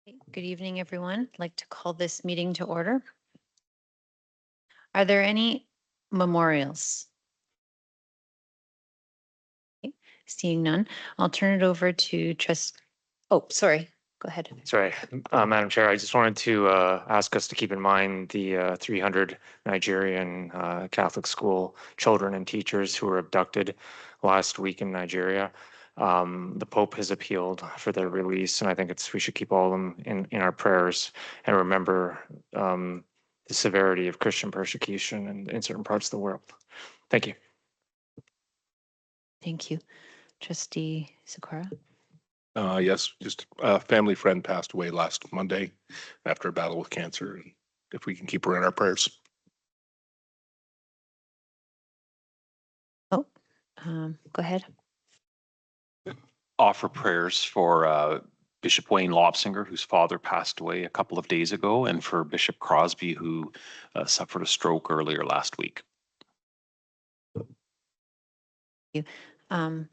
Good evening, everyone. I'd like to call this meeting to order. Are there any memorials? Okay, seeing none, I'll turn it over to Oh, sorry. Go ahead. Sorry, Madam Chair, I just wanted to ask us to keep in mind the 300 Nigerian Catholic school children and teachers who were abducted last week in Nigeria. The Pope has appealed for their release, and I think we should keep all of them in our prayers and remember the severity of Christian persecution in certain parts of the world. Thank you. Thank you. Trustee Sakura? Yes, just a family friend passed away last Monday after a battle with cancer. And if we can keep her in our prayers. Oh, go ahead. Offer prayers for Bishop Wayne Lobsinger, whose father passed away a couple of days ago, and for Bishop Crosby, who suffered a stroke earlier last week. Thank you.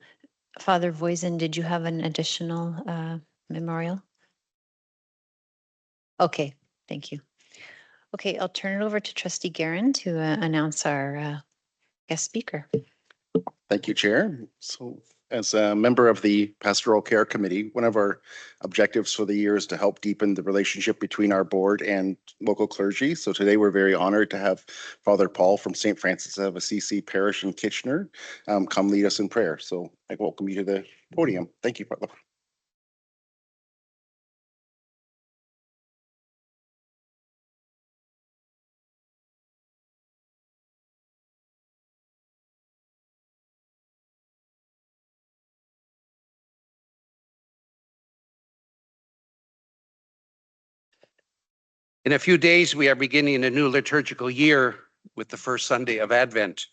Father Voisin, did you have an additional memorial? Okay, thank you. Okay, I'll turn it over to Trustee Guerin to announce our guest speaker. Thank you, Chair. So as a member of the Pastoral Care Committee, one of our objectives for the year is to help deepen the relationship between our board and local clergy. So today we're very honored to have Father Paul from St. Francis of Assisi Parish in Kitchener come lead us in prayer. So I welcome you to the podium. Thank you, Father. In a few days, we are beginning a new liturgical year with the first Sunday of Advent.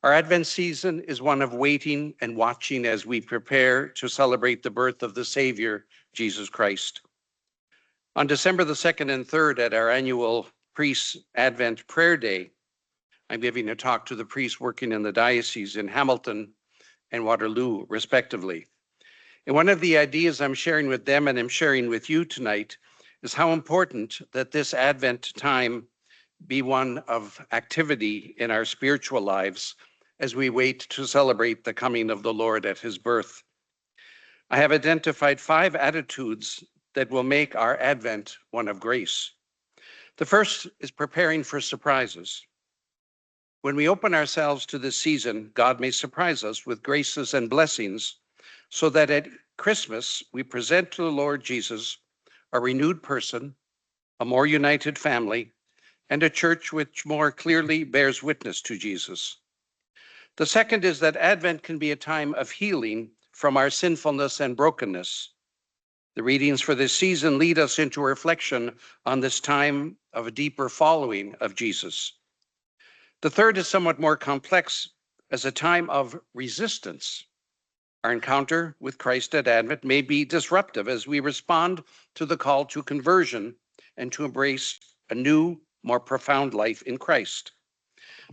Our Advent season is one of waiting and watching as we prepare to celebrate the birth of the Savior, Jesus Christ. On December the 2nd and 3rd at our annual Priest Advent Prayer Day, I'm giving a talk to the priests working in the diocese in Hamilton and Waterloo, respectively. And one of the ideas I'm sharing with them and I'm sharing with you tonight is how important that this Advent time be one of activity in our spiritual lives as we wait to celebrate the coming of the Lord at his birth. I have identified 5 attitudes that will make our Advent one of grace. The first is preparing for surprises. When we open ourselves to this season, God may surprise us with graces and blessings so that at Christmas we present to the Lord Jesus a renewed person, a more united family, and a church which more clearly bears witness to Jesus. The second is that Advent can be a time of healing from our sinfulness and brokenness. The readings for this season lead us into reflection on this time of a deeper following of Jesus. The third is somewhat more complex as a time of resistance. Our encounter with Christ at Advent may be disruptive as we respond to the call to conversion and to embrace a new, more profound life in Christ.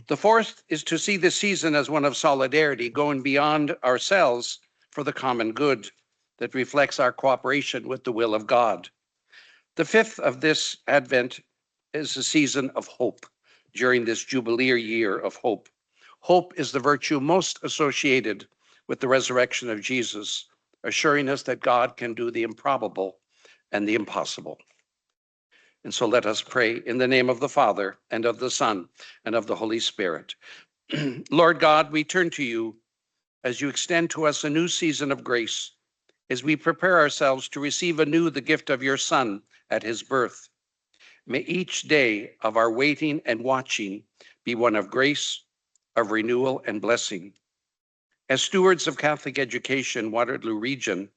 The fourth is to see this season as one of solidarity, going beyond ourselves for the common good that reflects our cooperation with the will of God. The fifth of this Advent is a season of hope during this jubileer year of hope. Hope is the virtue most associated with the resurrection of Jesus, assuring us that God can do the improbable and the impossible. And so let us pray in the name of the Father, and of the Son, and of the Holy Spirit. Lord God, we turn to you as you extend to us a new season of grace, as we prepare ourselves to receive anew the gift of your Son at his birth. May each day of our waiting and watching be one of grace, of renewal and blessing. As stewards of Catholic education, Waterloo Region,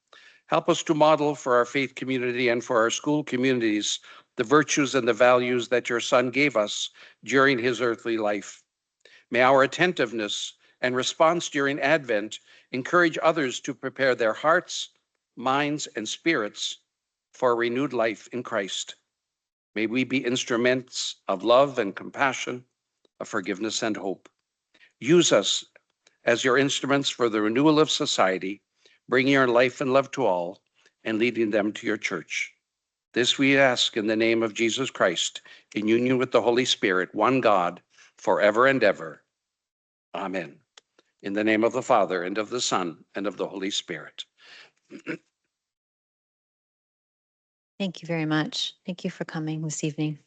help us to model for our faith community and for our school communities the virtues and the values that your Son gave us during his earthly life. May our attentiveness and response during Advent encourage others to prepare their hearts, minds, and spirits for a renewed life in Christ. May we be instruments of love and compassion, of forgiveness and hope. Use us as your instruments for the renewal of society, bringing your life and love to all and leading them to your church. This we ask in the name of Jesus Christ, in union with the Holy Spirit, one God, forever and ever. Amen. In the name of the Father, and of the Son, and of the Holy Spirit. Thank you very much. Thank you for coming this evening.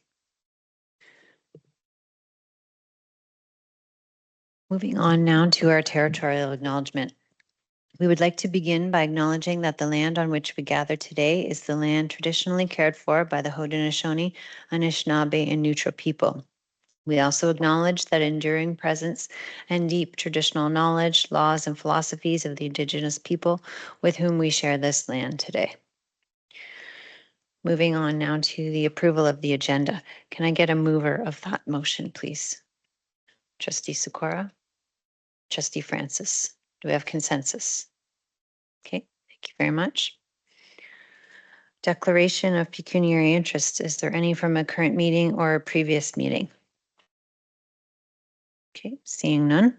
Moving on now to our territorial acknowledgement. We would like to begin by acknowledging that the land on which we gather today is the land traditionally cared for by the Haudenosaunee, Anishinaabe, and Neutral people. We also acknowledge that enduring presence and deep traditional knowledge, laws, and philosophies of the Indigenous people with whom we share this land today. Moving on now to the approval of the agenda. Can I get a mover of that motion, please? Trustee Sikora? Trustee Francis? Do we have consensus? Okay, thank you very much. Declaration of pecuniary interest. Is there any from a current meeting or a previous meeting? Okay, seeing none.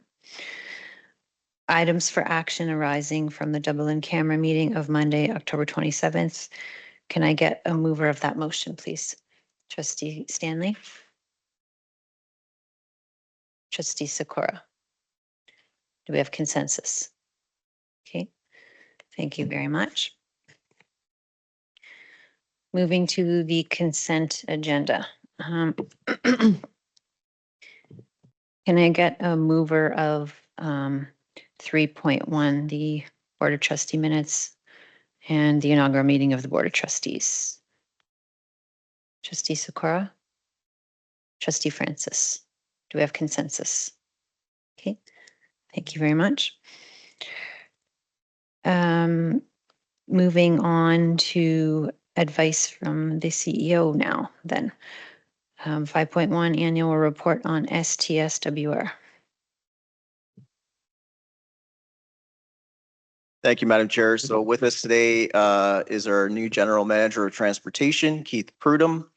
Items for action arising from the double-in-camera meeting of Monday, October 27th. Can I get a mover of that motion, please? Trustee Stanley? Trustee Sikora? Do we have consensus? Okay, thank you very much. Moving to the consent agenda. Can I get a mover of 3.1, the Board of Trustee minutes and the inaugural meeting of the Board of Trustees? Trustee Sikora? Trustee Francis? Do we have consensus? Okay, thank you very much. Moving on to advice from the CEO now, then. 5.1 annual report on STSWR. Thank you, Madam Chair. So with us today is our new General Manager of Transportation, Keith Prudhomme,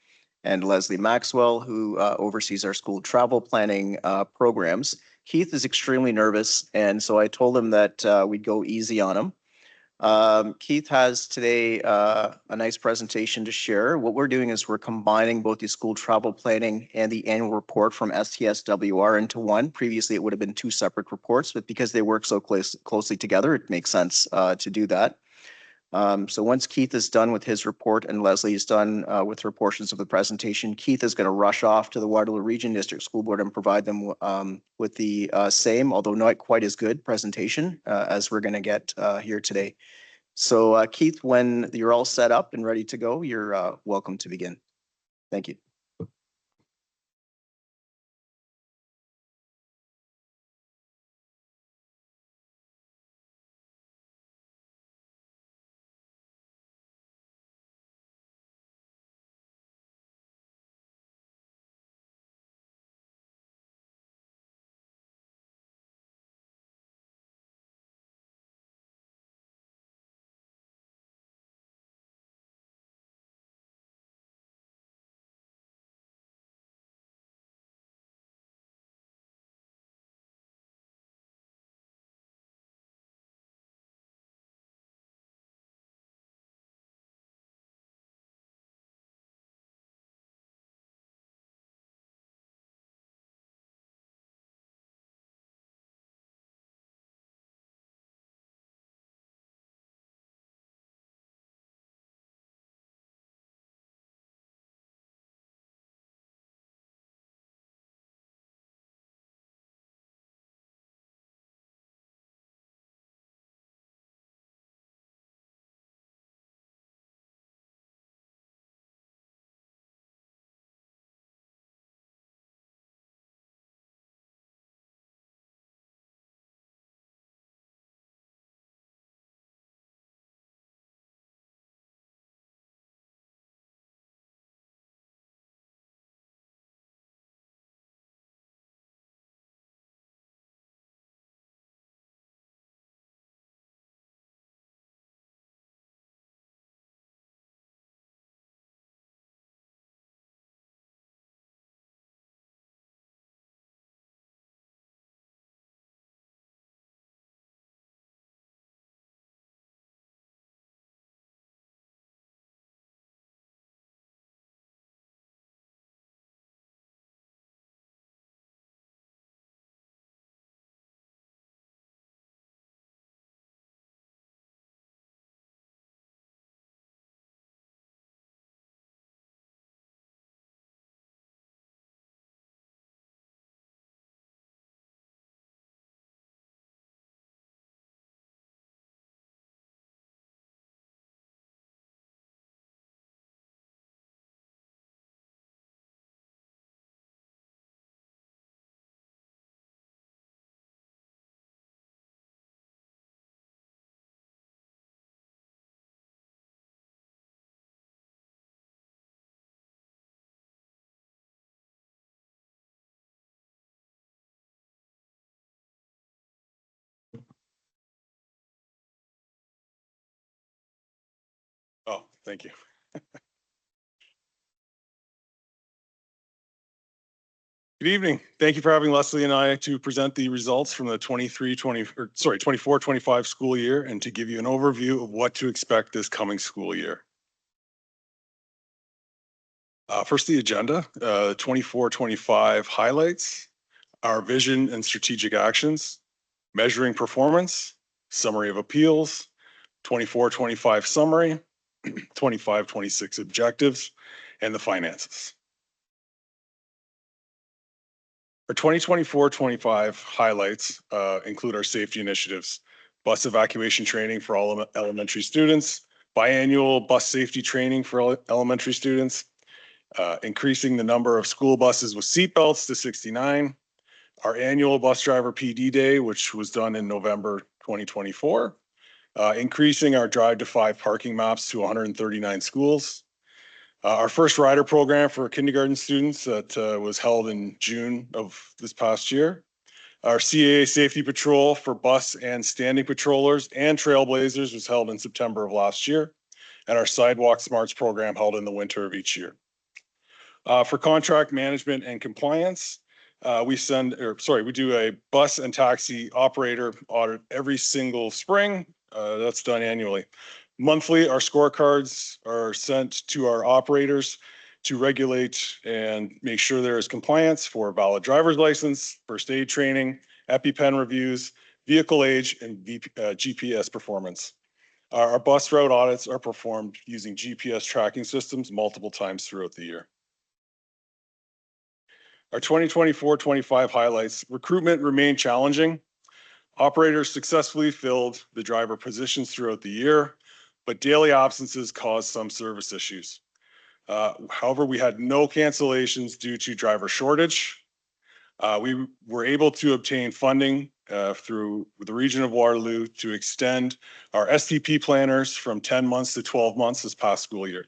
and Leslie Maxwell, who oversees our school travel planning programs. Keith is extremely nervous, and so I told him that we'd go easy on him. Keith has today a nice presentation to share. What we're doing is we're combining both the school travel planning and the annual report from STSWR into one. Previously, it would have been two separate reports, but because they work so closely together, it makes sense to do that. So once Keith is done with his report and Leslie is done with her portions of the presentation, Keith is going to rush off to the Waterloo Region District School Board and provide them with the same, although not quite as good presentation as we're going to get here today. So Keith, when you're all set up and ready to go, you're welcome to begin. Thank you. Thank you. Good evening. Thank you for having Leslie and I to present the results from the 24-25 school year and to give you an overview of what to expect this coming school year. First, the agenda, 24-25 highlights, our vision and strategic actions, measuring performance, summary of appeals, 24-25 summary, 25-26 objectives, and the finances. Our 2024-25 highlights include our safety initiatives, bus evacuation training for all elementary students, biannual bus safety training for elementary students, increasing the number of school buses with seatbelts to 69, our annual bus driver PD day, which was done in November 2024, increasing our drive to 5 parking maps to 139 schools, our first rider program for kindergarten students that was held in June of this past year. Our CAA safety patrol for bus and standing patrollers and trailblazers was held in September of last year. And our sidewalk smarts program held in the winter of each year. For contract management and compliance, we do a bus and taxi operator audit every single spring. That's done annually. Monthly, our scorecards are sent to our operators to regulate and make sure there is compliance for valid driver's license, first aid training, EpiPen reviews, vehicle age, and GPS performance. Our bus route audits are performed using GPS tracking systems multiple times throughout the year. Our 2024-25 highlights, recruitment remained challenging. Operators successfully filled the driver positions throughout the year, but daily absences caused some service issues. However, we had no cancellations due to driver shortage. We were able to obtain funding through the region of Waterloo to extend our STP planners from 10 months to 12 months this past school year.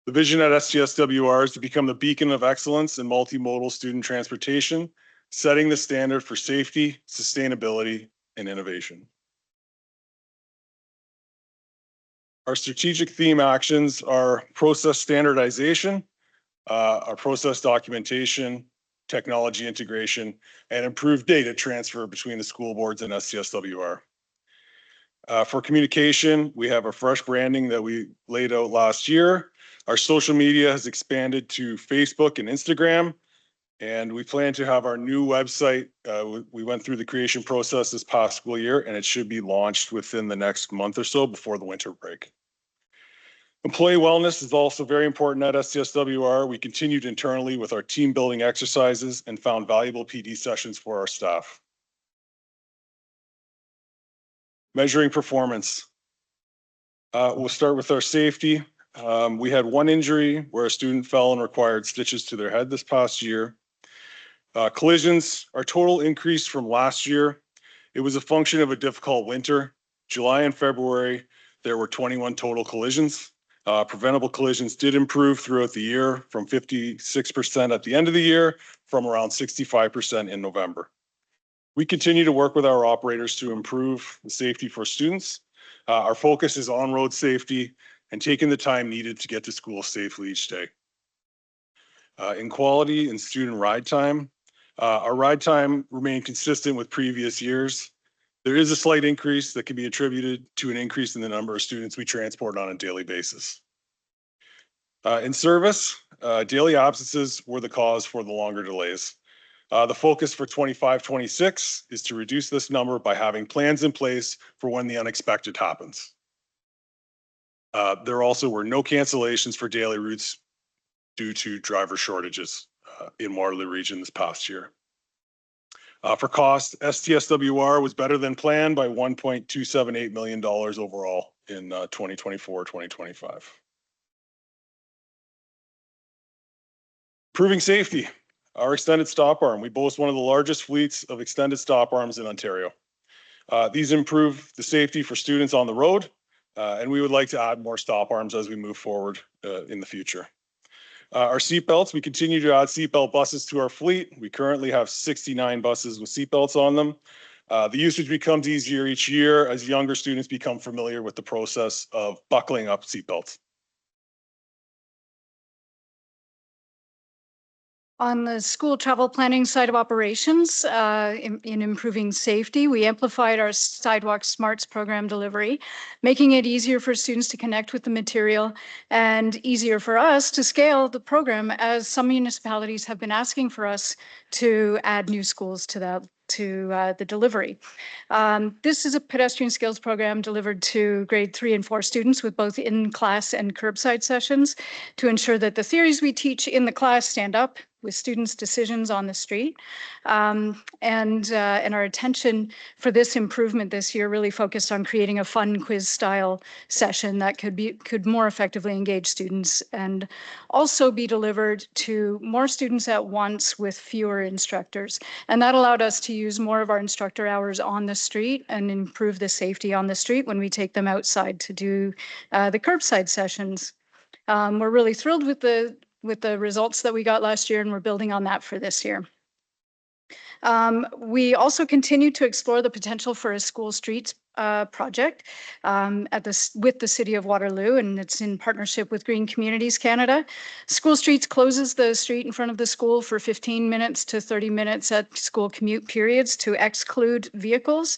The vision at STSWR is to become the beacon of excellence in multimodal student transportation, setting the standard for safety, sustainability, and innovation. Our strategic theme actions are process standardization, our process documentation, technology integration, and improved data transfer between the school boards and STSWR. For communication, we have a fresh branding that we laid out last year. Our social media has expanded to Facebook and Instagram, and we plan to have our new website. We went through the creation process this past school year, and it should be launched within the next month or so before the winter break. Employee wellness is also very important at STSWR. We continued internally with our team building exercises and found valuable PD sessions for our staff. Measuring performance. We'll start with our safety. We had one injury where a student fell and required stitches to their head this past year. Collisions, our total increase from last year. It was a function of a difficult winter. July and February, there were 21 total collisions. Preventable collisions did improve throughout the year from 56% at the end of the year from around 65% in November. We continue to work with our operators to improve the safety for students. Our focus is on road safety and taking the time needed to get to school safely each day. In quality and student ride time, our ride time remained consistent with previous years. There is a slight increase that can be attributed to an increase in the number of students we transport on a daily basis. In service, daily absences were the cause for the longer delays. The focus for 25-26 is to reduce this number by having plans in place for when the unexpected happens. There also were no cancellations for daily routes due to driver shortages in Waterloo region this past year. For cost, STSWR was better than planned by $1.278 million overall in 2024-2025. Improving safety, our extended stop arm. We boast one of the largest fleets of extended stop arms in Ontario. These improve the safety for students on the road, and we would like to add more stop arms as we move forward in the future. Our seatbelts, we continue to add seatbelt buses to our fleet. We currently have 69 buses with seatbelts on them. The usage becomes easier each year as younger students become familiar with the process of buckling up seatbelts. On the school travel planning side of operations, in improving safety, we amplified our Sidewalk Smarts program delivery, making it easier for students to connect with the material and easier for us to scale the program, as some municipalities have been asking for us to add new schools to the delivery. This is a pedestrian skills program delivered to grade 3 and 4 students with both in-class and curbside sessions to ensure that the theories we teach in the class stand up with students' decisions on the street. And our attention for this improvement this year really focused on creating a fun quiz style session that could more effectively engage students and also be delivered to more students at once with fewer instructors. And that allowed us to use more of our instructor hours on the street and improve the safety on the street when we take them outside to do the curbside sessions. We're really thrilled with the results that we got last year, and we're building on that for this year. We also continue to explore the potential for a school streets project with the City of Waterloo, and it's in partnership with Green Communities Canada. School Streets closes the street in front of the school for 15 minutes to 30 minutes at school commute periods to exclude vehicles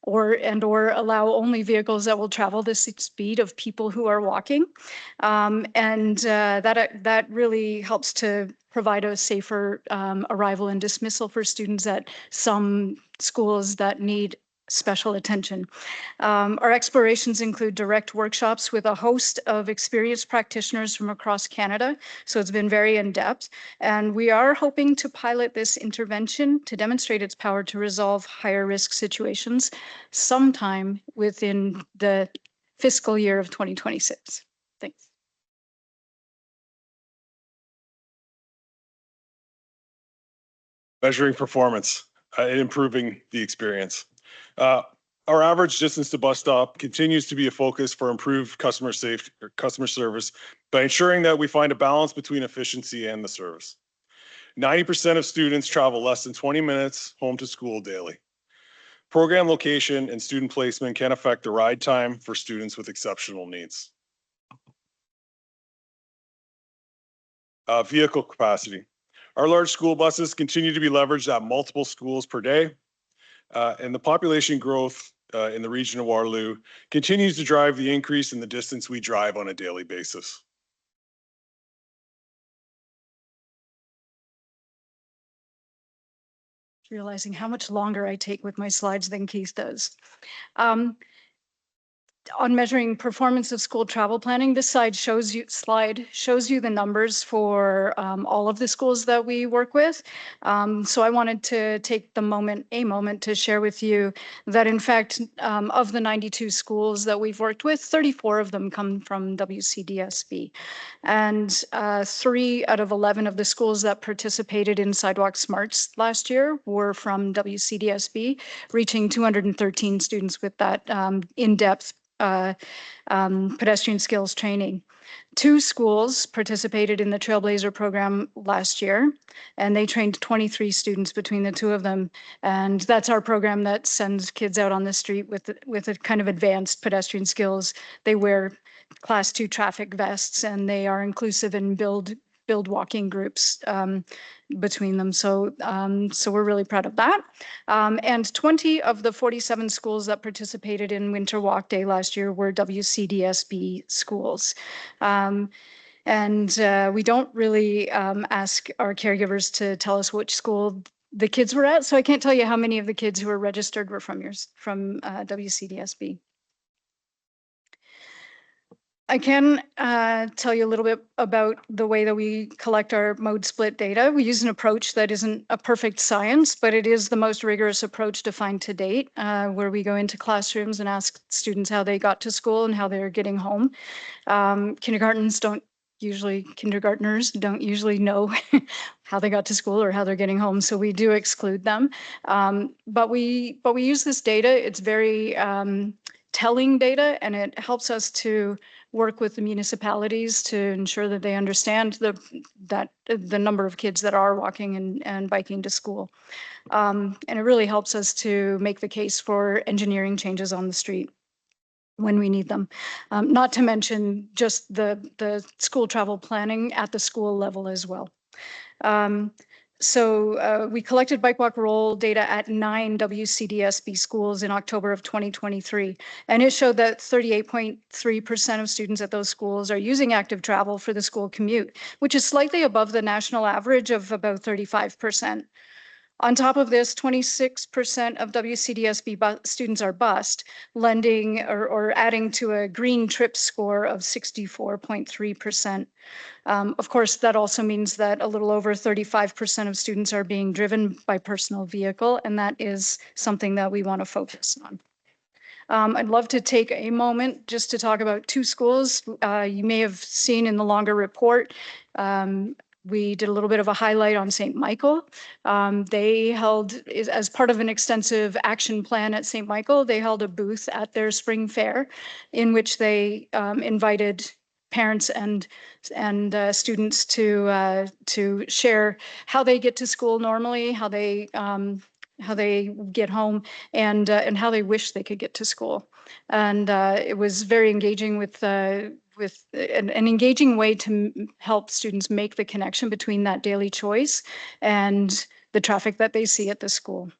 or allow only vehicles that will travel the speed of people who are walking. That really helps to provide a safer arrival and dismissal for students at some schools that need special attention. Our explorations include direct workshops with a host of experienced practitioners from across Canada, so it's been very in-depth. And we are hoping to pilot this intervention to demonstrate its power to resolve higher risk situations sometime within the fiscal year of 2026. Thanks. Measuring performance and improving the experience. Our average distance to bus stop continues to be a focus for improved customer safety or customer service by ensuring that we find a balance between efficiency and the service. 90% of students travel less than 20 minutes home to school daily. Program location and student placement can affect the ride time for students with exceptional needs. Vehicle capacity. Our large school buses continue to be leveraged at multiple schools per day, and the population growth in the region of Waterloo continues to drive the increase in the distance we drive on a daily basis. Realizing how much longer I take with my slides than Keith does. On measuring performance of school travel planning, this slide shows you the numbers for all of the schools that we work with. So I wanted to take a moment to share with you that in fact, of the 92 schools that we've worked with, 34 of them come from WCDSB. And 3 out of 11 of the schools that participated in Sidewalk Smarts last year were from WCDSB, reaching 213 students with that in-depth pedestrian skills training. 2 schools participated in the Trailblazer program last year, and they trained 23 students between the 2 of them. And that's our program that sends kids out on the street with a kind of advanced pedestrian skills. They wear class 2 traffic vests, and they are inclusive and build walking groups between them. So we're really proud of that. And 20 of the 47 schools that participated in Winter Walk Day last year were WCDSB schools. And we don't really ask our caregivers to tell us which school the kids were at. So I can't tell you how many of the kids who were registered were from WCDSB. I can tell you a little bit about the way that we collect our mode split data. We use an approach that isn't a perfect science, but it is the most rigorous approach defined to date, where we go into classrooms and ask students how they got to school and how they're getting home. Kindergartners don't usually know how they got to school or how they're getting home, so we do exclude them. But we use this data. It's very telling data, and it helps us to work with the municipalities to ensure that they understand the number of kids that are walking and biking to school. And it really helps us to make the case for engineering changes on the street when we need them. Not to mention just the school travel planning at the school level as well. We collected Bike Walk Roll data at 9 WCDSB schools in October of 2023, and it showed that 38.3% of students at those schools are using active travel for the school commute, which is slightly above the national average of about 35%. On top of this, 26% of WCDSB students are bused, lending or adding to a green trip score of 64.3%. Of course, that also means that a little over 35% of students are being driven by personal vehicle, and that is something that we want to focus on. I'd love to take a moment just to talk about two schools. You may have seen in the longer report, we did a little bit of a highlight on St. Michael. They held, as part of an extensive action plan at St. Michael, they held a booth at their spring fair in which they invited parents and students to share how they get to school normally, how they get home, and how they wish they could get to school. And it was very engaging with an engaging way to help students make the connection between that daily choice and the traffic that they see at the school.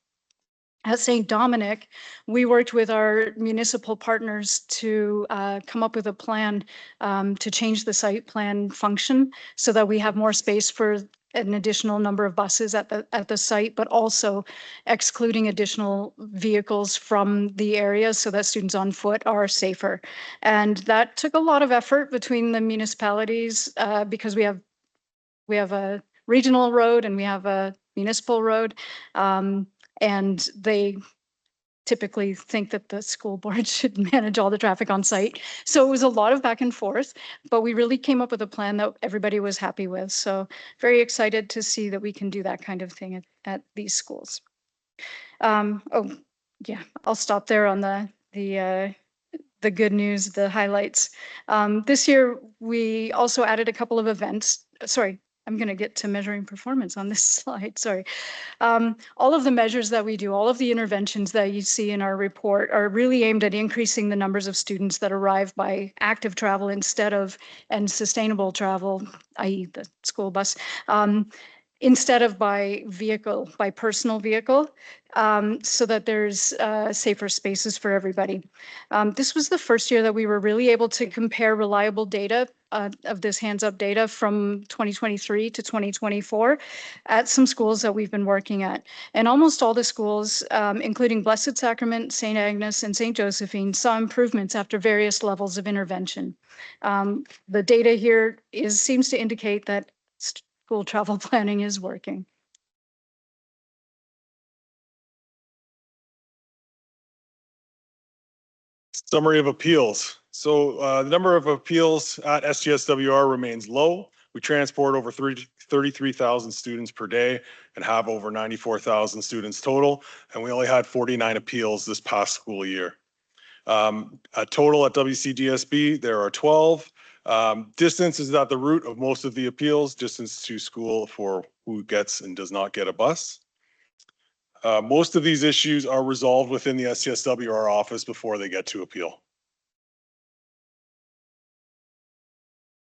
At St. Dominic, we worked with our municipal partners to come up with a plan to change the site plan function so that we have more space for an additional number of buses at the site, but also excluding additional vehicles from the area so that students on foot are safer. And that took a lot of effort between the municipalities because we have a regional road and we have a municipal road. And they typically think that the school board should manage all the traffic on site. So it was a lot of back and forth, but we really came up with a plan that everybody was happy with. So very excited to see that we can do that kind of thing at these schools. Oh, yeah, I'll stop there on the good news, the highlights. This year, we also added a couple of events. Sorry, I'm going to get to measuring performance on this slide. Sorry. All of the measures that we do, all of the interventions that you see in our report are really aimed at increasing the numbers of students that arrive by active travel and sustainable travel, i.e. the school bus, instead of by personal vehicle, so that there's safer spaces for everybody. This was the first year that we were really able to compare reliable data of this hands-up data from 2023 to 2024 at some schools that we've been working at. And almost all the schools, including Blessed Sacrament, St. Agnes, and St. Josephine, saw improvements after various levels of intervention. The data here seems to indicate that school travel planning is working. Summary of appeals. So the number of appeals at SGSWR remains low. We transport over 33,000 students per day and have over 94,000 students total. And we only had 49 appeals this past school year. A total at WCDSB, there are 12. Distance is at the root of most of the appeals, distance to school for who gets and does not get a bus. Most of these issues are resolved within the SCSWR office before they get to appeal.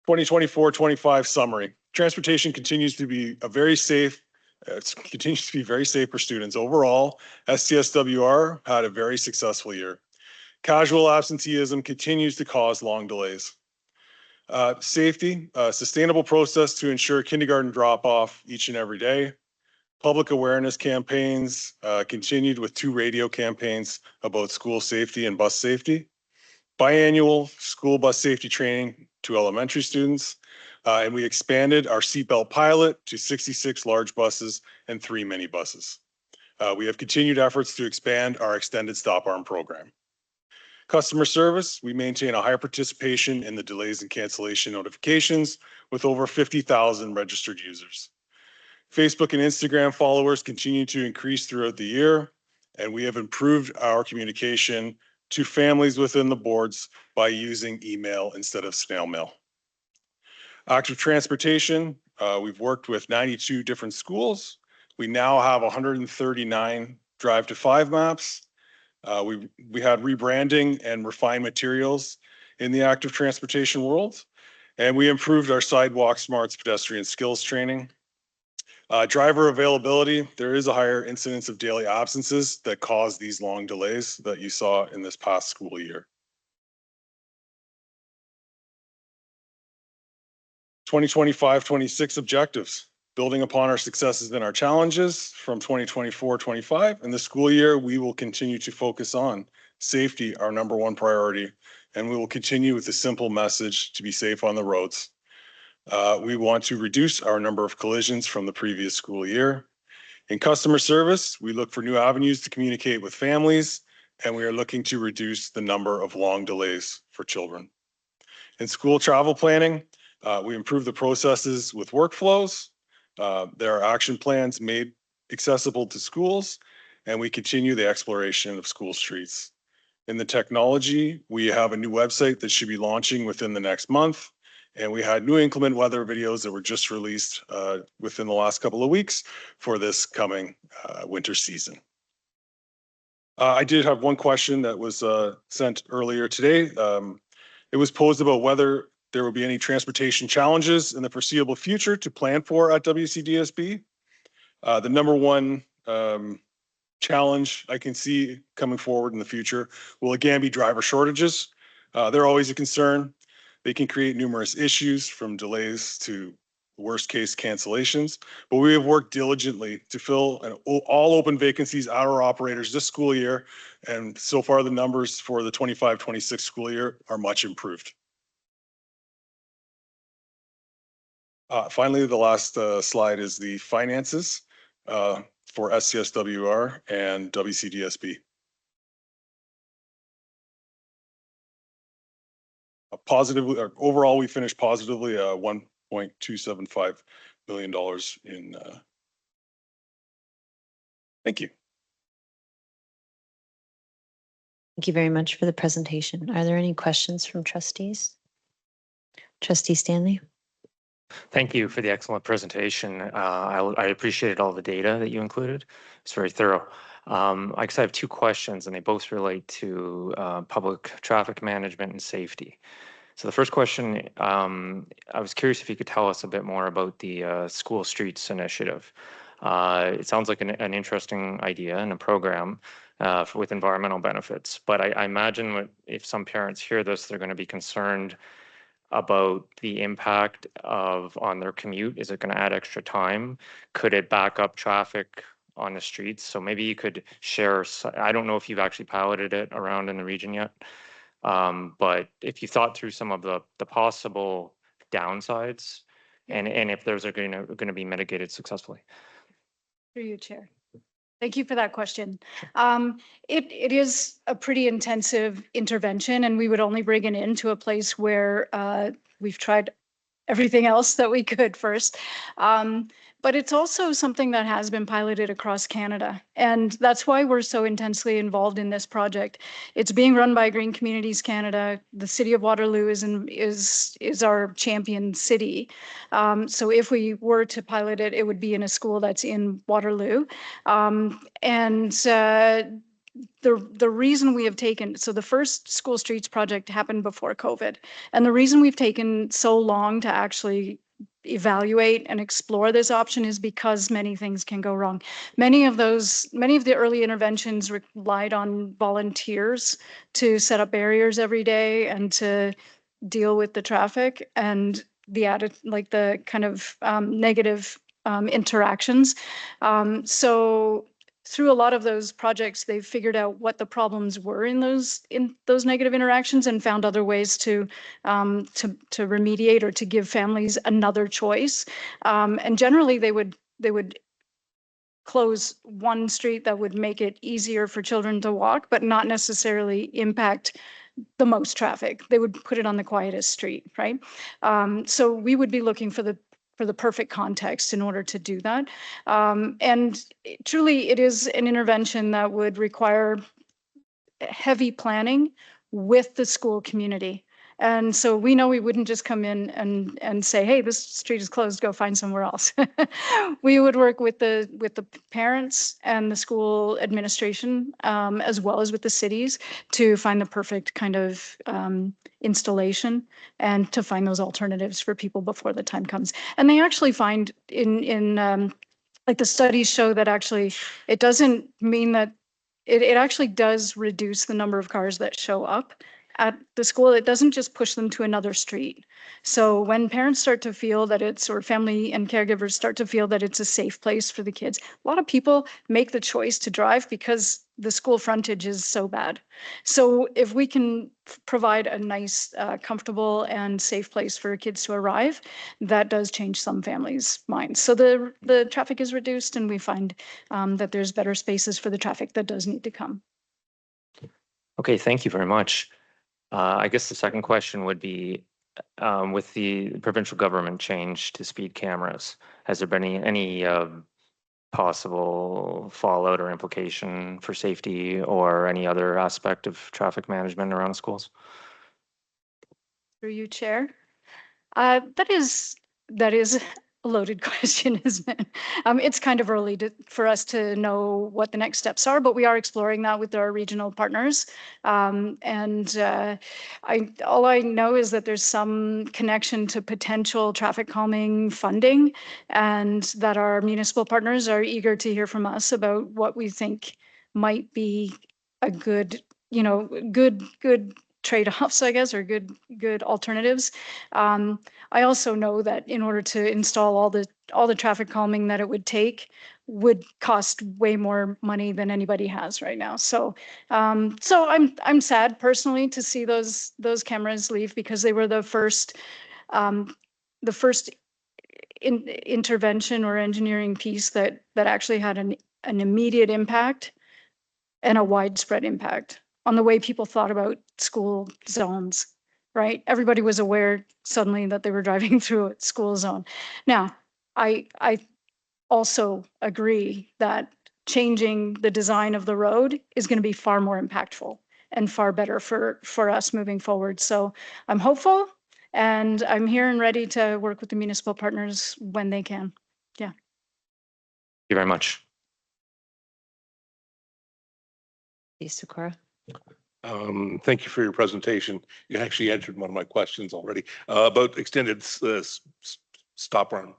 2024-25 summary. Transportation continues to be very safe for students. Overall, SCSWR had a very successful year. Casual absenteeism continues to cause long delays. Safety, sustainable process to ensure kindergarten drop-off each and every day. Public awareness campaigns continued with 2 radio campaigns about school safety and bus safety. Biannual school bus safety training to elementary students. And we expanded our seatbelt pilot to 66 large buses and 3 mini buses. We have continued efforts to expand our extended stop arm program. Customer service, we maintain a high participation in the delays and cancellation notifications with over 50,000 registered users. Facebook and Instagram followers continue to increase throughout the year, and we have improved our communication to families within the boards by using email instead of snail mail. Active transportation, we've worked with 92 different schools. We now have 139 Drive to 5 maps. We had rebranding and refined materials in the active transportation world. And we improved our sidewalk smarts pedestrian skills training. Driver availability, there is a higher incidence of daily absences that cause these long delays that you saw in this past school year. 2025-26 objectives, building upon our successes and our challenges from 2024-25. In the school year, we will continue to focus on safety, our #1 priority, and we will continue with the simple message to be safe on the roads. We want to reduce our number of collisions from the previous school year. In customer service, we look for new avenues to communicate with families, and we are looking to reduce the number of long delays for children. In school travel planning, we improve the processes with workflows. There are action plans made accessible to schools, and we continue the exploration of school streets. In the technology, we have a new website that should be launching within the next month. And we had new inclement weather videos that were just released within the last couple of weeks for this coming winter season. I did have one question that was sent earlier today. It was posed about whether there will be any transportation challenges in the foreseeable future to plan for at WCDSB. The #1 challenge I can see coming forward in the future will again be driver shortages. They're always a concern. They can create numerous issues from delays to worst case cancellations, but we have worked diligently to fill all open vacancies at our operators this school year. And so far the numbers for the 25-26 school year are much improved. Finally, the last slide is the finances for SCSWR and WCDSB. Positively, overall, we finished positively $1.275 million in. Thank you. Thank you very much for the presentation. Are there any questions from trustees? Trustee Stanley? Thank you for the excellent presentation. I appreciated all the data that you included. It's very thorough. I guess I have two questions, and they both relate to public traffic management and safety. So the first question, I was curious if you could tell us a bit more about the School Streets Initiative. It sounds like an interesting idea and a program with environmental benefits, but I imagine if some parents hear this, they're going to be concerned about the impact on their commute. Is it going to add extra time? Could it back up traffic on the streets? So maybe you could share, I don't know if you've actually piloted it around in the region yet, but if you thought through some of the possible downsides and if those are going to be mitigated successfully. Through you, Chair. Thank you for that question. It is a pretty intensive intervention, and we would only bring it into a place where we've tried everything else that we could first. But it's also something that has been piloted across Canada, and that's why we're so intensely involved in this project. It's being run by Green Communities Canada. The City of Waterloo is our champion city. So if we were to pilot it, it would be in a school that's in Waterloo. The reason we have taken, so the first School Streets project happened before COVID, and the reason we've taken so long to actually evaluate and explore this option is because many things can go wrong. Many of the early interventions relied on volunteers to set up barriers every day and to deal with the traffic and the kind of negative interactions. So through a lot of those projects, they've figured out what the problems were in those negative interactions and found other ways to remediate or to give families another choice. And generally, they would close one street that would make it easier for children to walk, but not necessarily impact the most traffic. They would put it on the quietest street, right? So we would be looking for the perfect context in order to do that. And truly, it is an intervention that would require heavy planning with the school community. And so we know we wouldn't just come in and say, hey, this street is closed, go find somewhere else. We would work with the parents and the school administration, as well as with the cities, to find the perfect kind of installation and to find those alternatives for people before the time comes. And they actually find in like the studies show that actually it doesn't mean that it actually does reduce the number of cars that show up at the school. It doesn't just push them to another street. So when parents start to feel that it's, or family and caregivers start to feel that it's a safe place for the kids, a lot of people make the choice to drive because the school frontage is so bad. So if we can provide a nice, comfortable and safe place for kids to arrive, that does change some families' minds. So the traffic is reduced and we find that there's better spaces for the traffic that does need to come. Okay, thank you very much. I guess the second question would be, with the provincial government change to speed cameras, has there been any possible fallout or implication for safety or any other aspect of traffic management around schools? Through you, Chair. That is a loaded question, isn't it? It's kind of early for us to know what the next steps are, but we are exploring that with our regional partners. All I know is that there's some connection to potential traffic calming funding, and that our municipal partners are eager to hear from us about what we think might be a good, good trade-offs, I guess, or good alternatives. I also know that in order to install all the traffic calming that it would take would cost way more money than anybody has right now. So I'm sad personally to see those cameras leave, because they were the first intervention or engineering piece that actually had an immediate impact and a widespread impact on the way people thought about school zones, right? Everybody was aware suddenly that they were driving through a school zone. Now, I also agree that changing the design of the road is going to be far more impactful and far better for us moving forward. So I'm hopeful, and I'm here and ready to work with the municipal partners when they can. Yeah. Thank you very much. Sakura. Thank you for your presentation. You actually answered one of my questions already about extended stop arm.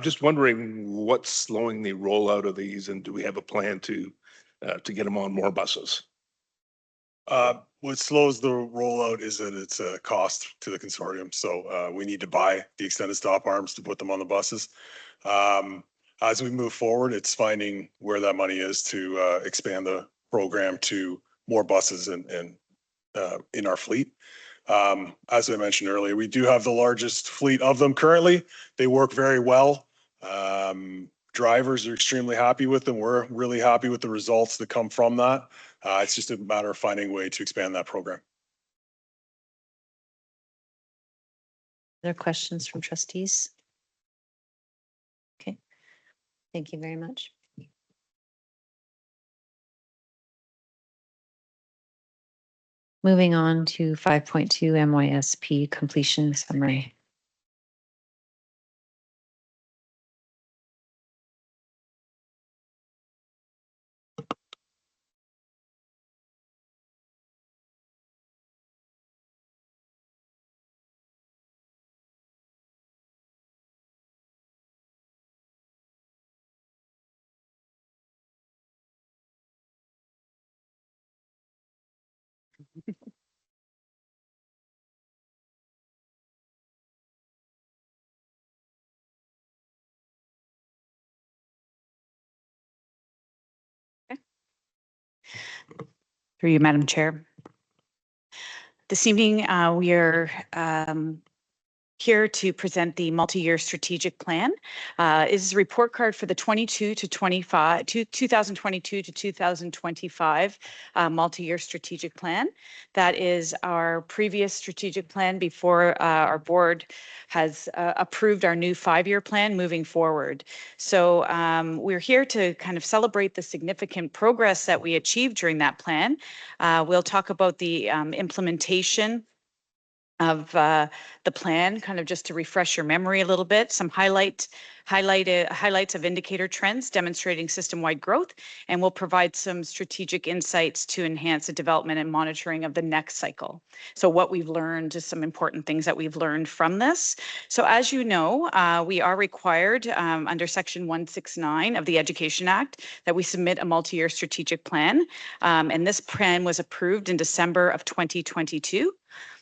Just wondering what's slowing the rollout of these, and do we have a plan to get them on more buses? What slows the rollout is that it's a cost to the consortium. So we need to buy the extended stop arms to put them on the buses. As we move forward, it's finding where that money is to expand the program to more buses and in our fleet. As I mentioned earlier, we do have the largest fleet of them currently. They work very well. Drivers are extremely happy with them. We're really happy with the results that come from that. It's just a matter of finding a way to expand that program. Other questions from trustees? Okay, thank you very much. Moving on to 5.2 MYSP completion summary. Through you, Madam Chair. This evening, we are here to present the multi-year strategic plan. It is a report card for the 2022 to 2025 multi-year strategic plan. That is our previous strategic plan before our board has approved our new 5-year plan moving forward. So we're here to kind of celebrate the significant progress that we achieved during that plan. We'll talk about the implementation of the plan, kind of just to refresh your memory a little bit, some highlights of indicator trends demonstrating system-wide growth, and we'll provide some strategic insights to enhance the development and monitoring of the next cycle. So what we've learned, just some important things that we've learned from this. So as you know, we are required under Section 169 of the Education Act that we submit a multi-year strategic plan, and this plan was approved in December of 2022.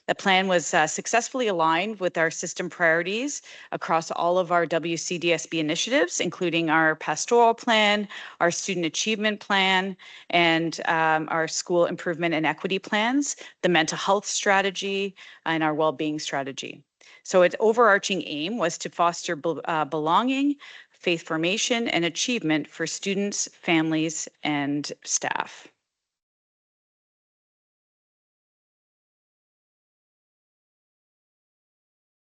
The plan was successfully aligned with our system priorities across all of our WCDSB initiatives, including our pastoral plan, our student achievement plan, and our school improvement and equity plans, the mental health strategy, and our well-being strategy. So its overarching aim was to foster belonging, faith formation, and achievement for students, families, and staff.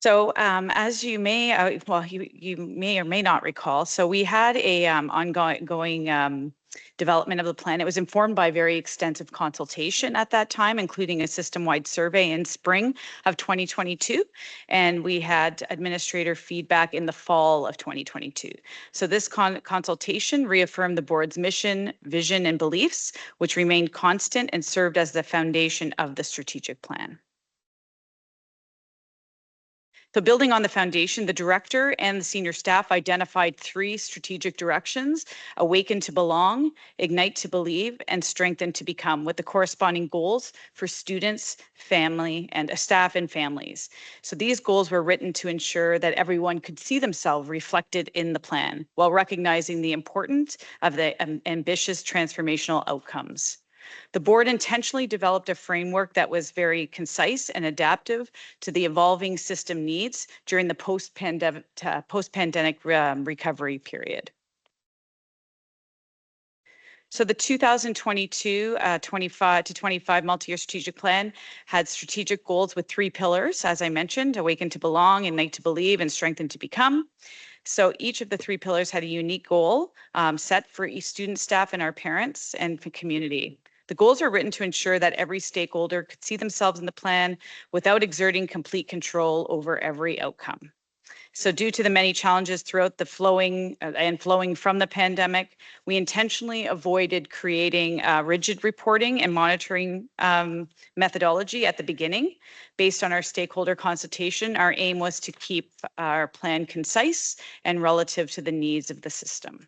So as you may, you may or may not recall, so we had a ongoing development of the plan. It was informed by very extensive consultation at that time, including a system-wide survey in spring of 2022. And we had administrator feedback in the fall of 2022. So this consultation reaffirmed the board's mission, vision, and beliefs, which remained constant and served as the foundation of the strategic plan. So building on the foundation, the director and the senior staff identified 3 strategic directions: awaken to belong, ignite to believe, and strengthen to become, with the corresponding goals for students, family, and staff and families. So these goals were written to ensure that everyone could see themselves reflected in the plan, while recognizing the importance of the ambitious transformational outcomes. The board intentionally developed a framework that was very concise and adaptive to the evolving system needs during the post-pandemic recovery period. So the 2022-25 to 25 multi-year strategic plan had strategic goals with 3 pillars, as I mentioned: awaken to belong, ignite to believe, and strengthen to become. So each of the 3 pillars had a unique goal set for each student, staff, and our parents and community. The goals are written to ensure that every stakeholder could see themselves in the plan without exerting complete control over every outcome. So due to the many challenges throughout the flowing from the pandemic, we intentionally avoided creating rigid reporting and monitoring methodology at the beginning. Based on our stakeholder consultation, our aim was to keep our plan concise and relative to the needs of the system.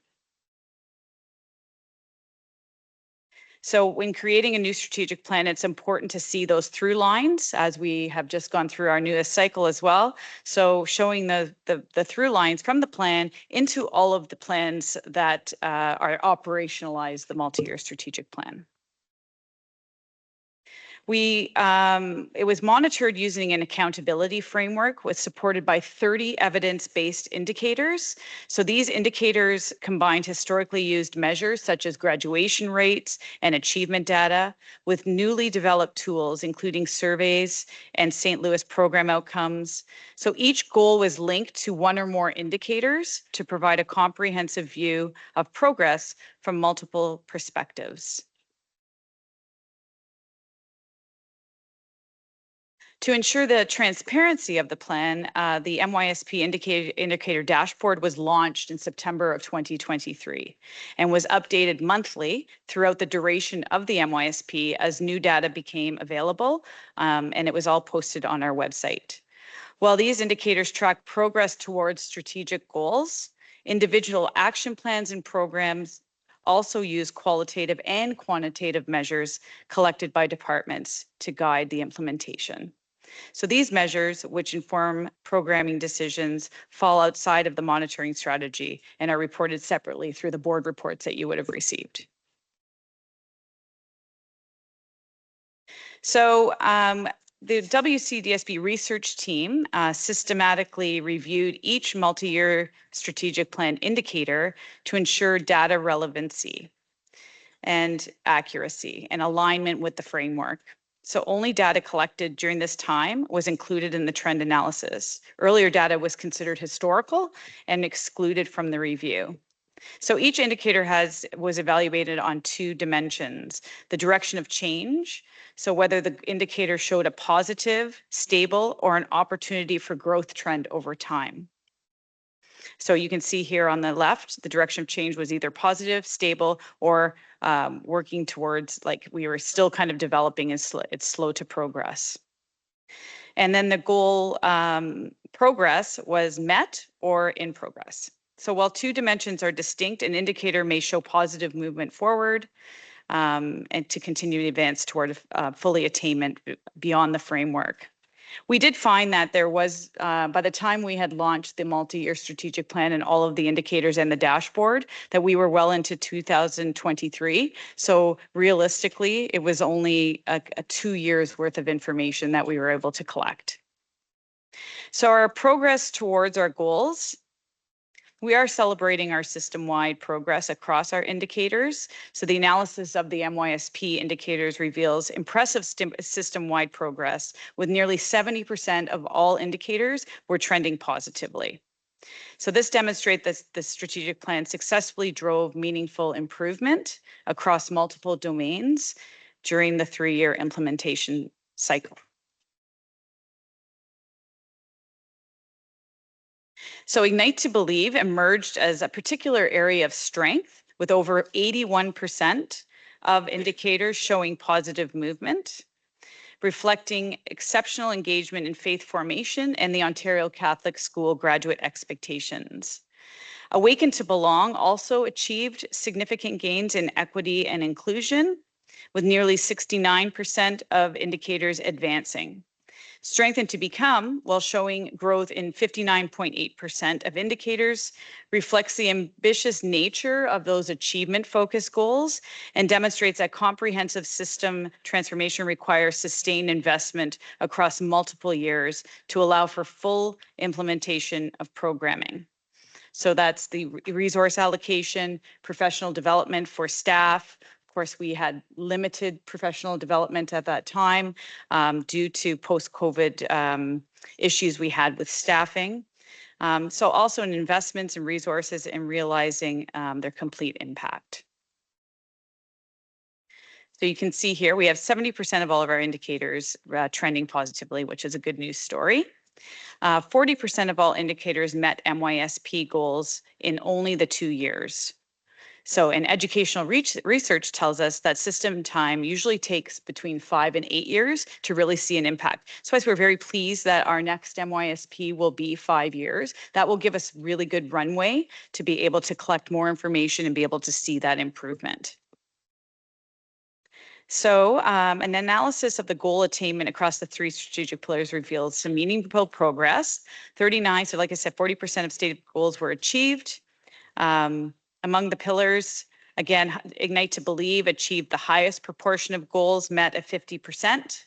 So when creating a new strategic plan, it's important to see those through lines, as we have just gone through our newest cycle as well. So showing the through lines from the plan into all of the plans that are operationalized the multi-year strategic plan. It was monitored using an accountability framework, was supported by 30 evidence-based indicators. So these indicators combined historically used measures such as graduation rates and achievement data with newly developed tools, including surveys and St. Louis program outcomes. So each goal was linked to 1 or more indicators to provide a comprehensive view of progress from multiple perspectives. To ensure the transparency of the plan, the MYSP indicator dashboard was launched in September of 2023 and was updated monthly throughout the duration of the MYSP as new data became available, and it was all posted on our website. While these indicators track progress towards strategic goals, individual action plans and programs also use qualitative and quantitative measures collected by departments to guide the implementation. So these measures, which inform programming decisions, fall outside of the monitoring strategy and are reported separately through the board reports that you would have received. So the WCDSB research team systematically reviewed each multi-year strategic plan indicator to ensure data relevancy and accuracy and alignment with the framework. So only data collected during this time was included in the trend analysis. Earlier data was considered historical and excluded from the review. So each indicator was evaluated on 2 dimensions: the direction of change, so whether the indicator showed a positive, stable, or an opportunity for growth trend over time. So you can see here on the left, the direction of change was either positive, stable, or working towards, like, we were still kind of developing and it's slow to progress. And then the goal progress was met or in progress. So while 2 dimensions are distinct, an indicator may show positive movement forward and to continue to advance toward fully attainment beyond the framework. We did find that there was, by the time we had launched the multi-year strategic plan and all of the indicators and the dashboard, that we were well into 2023. So realistically, it was only a 2 years worth of information that we were able to collect. So our progress towards our goals, we are celebrating our system-wide progress across our indicators. So the analysis of the MYSP indicators reveals impressive system-wide progress, with nearly 70% of all indicators were trending positively. So this demonstrates that the strategic plan successfully drove meaningful improvement across multiple domains during the 3-year implementation cycle. So Ignite to Believe emerged as a particular area of strength, with over 81% of indicators showing positive movement, reflecting exceptional engagement in faith formation and the Ontario Catholic School graduate expectations. Awaken to Belong also achieved significant gains in equity and inclusion, with nearly 69% of indicators advancing. Strengthen to Become, while showing growth in 59.8% of indicators, reflects the ambitious nature of those achievement-focused goals and demonstrates that comprehensive system transformation requires sustained investment across multiple years to allow for full implementation of programming. So that's the resource allocation, professional development for staff. Of course, we had limited professional development at that time due to post-COVID issues we had with staffing. So also in investments and resources in realizing their complete impact. So you can see here, we have 70% of all of our indicators trending positively, which is a good news story. 40% of all indicators met MYSP goals in only the 2 years. So, and educational research tells us that system time usually takes between 5 and 8 years to really see an impact. So we're very pleased that our next MYSP will be 5 years. That will give us really good runway to be able to collect more information and be able to see that improvement. So an analysis of the goal attainment across the 3 strategic pillars reveals some meaningful progress. 39, so like I said, 40% of stated goals were achieved. Among the pillars, again, Ignite to Believe achieved the highest proportion of goals met at 50%.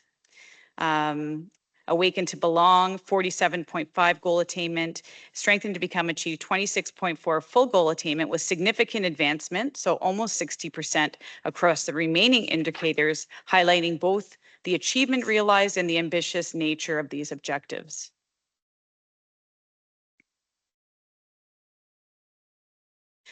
Awaken to Belong, 47.5 goal attainment. Strengthen to Become achieved 26.4 full goal attainment with significant advancement, so almost 60% across the remaining indicators, highlighting both the achievement realized and the ambitious nature of these objectives.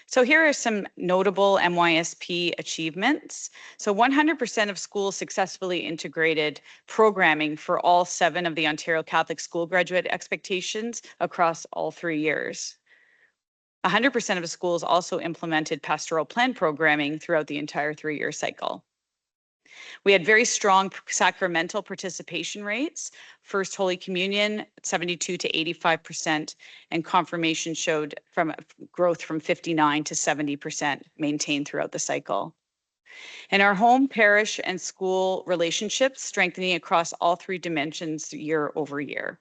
So here are some notable MYSP achievements. So 100% of schools successfully integrated programming for all 7 of the Ontario Catholic School graduate expectations across all 3 years. 100% of schools also implemented pastoral plan programming throughout the entire 3-year cycle. We had very strong sacramental participation rates. First Holy Communion, 72 to 85%, and confirmation showed growth from 59 to 70% maintained throughout the cycle. And our home, parish, and school relationships strengthening across all 3 dimensions year over year.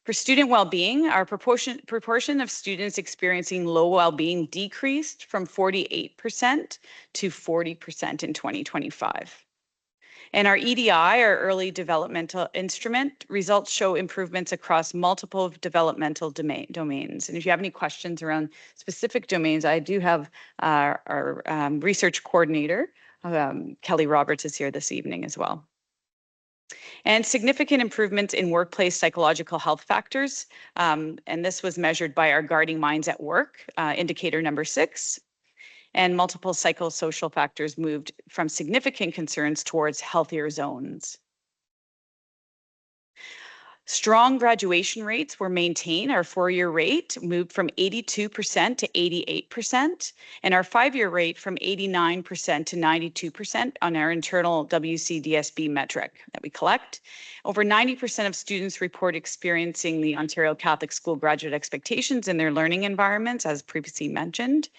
For student well-being, our proportion of students experiencing low well-being decreased from 48% to 40% in 2025. And our EDI, our early developmental instrument, results show improvements across multiple developmental domains. And if you have any questions around specific domains, I do have our research coordinator, Kelly Roberts, is here this evening as well. And significant improvements in workplace psychological health factors. And this was measured by our Guarding Minds at Work, indicator number 6. And multiple psychosocial factors moved from significant concerns towards healthier zones. Strong graduation rates were maintained. Our 4-year rate moved from 82% to 88%, and our 5-year rate from 89% to 92% on our internal WCDSB metric that we collect. Over 90% of students report experiencing the Ontario Catholic School graduate expectations in their learning environments, as previously mentioned.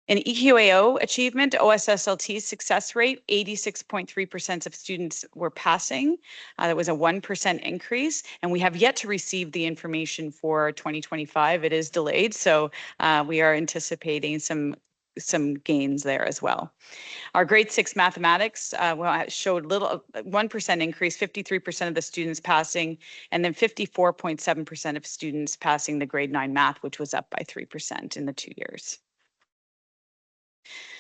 In EQAO achievement, OSSLT success rate, 86.3% of students were passing. That was a 1% increase, and we have yet to receive the information for 2025. It is delayed, so we are anticipating some gains there as well. Our grade 6 mathematics showed 1% increase, 53% of the students passing, and then 54.7% of students passing the grade 9 math, which was up by 3% in the 2 years.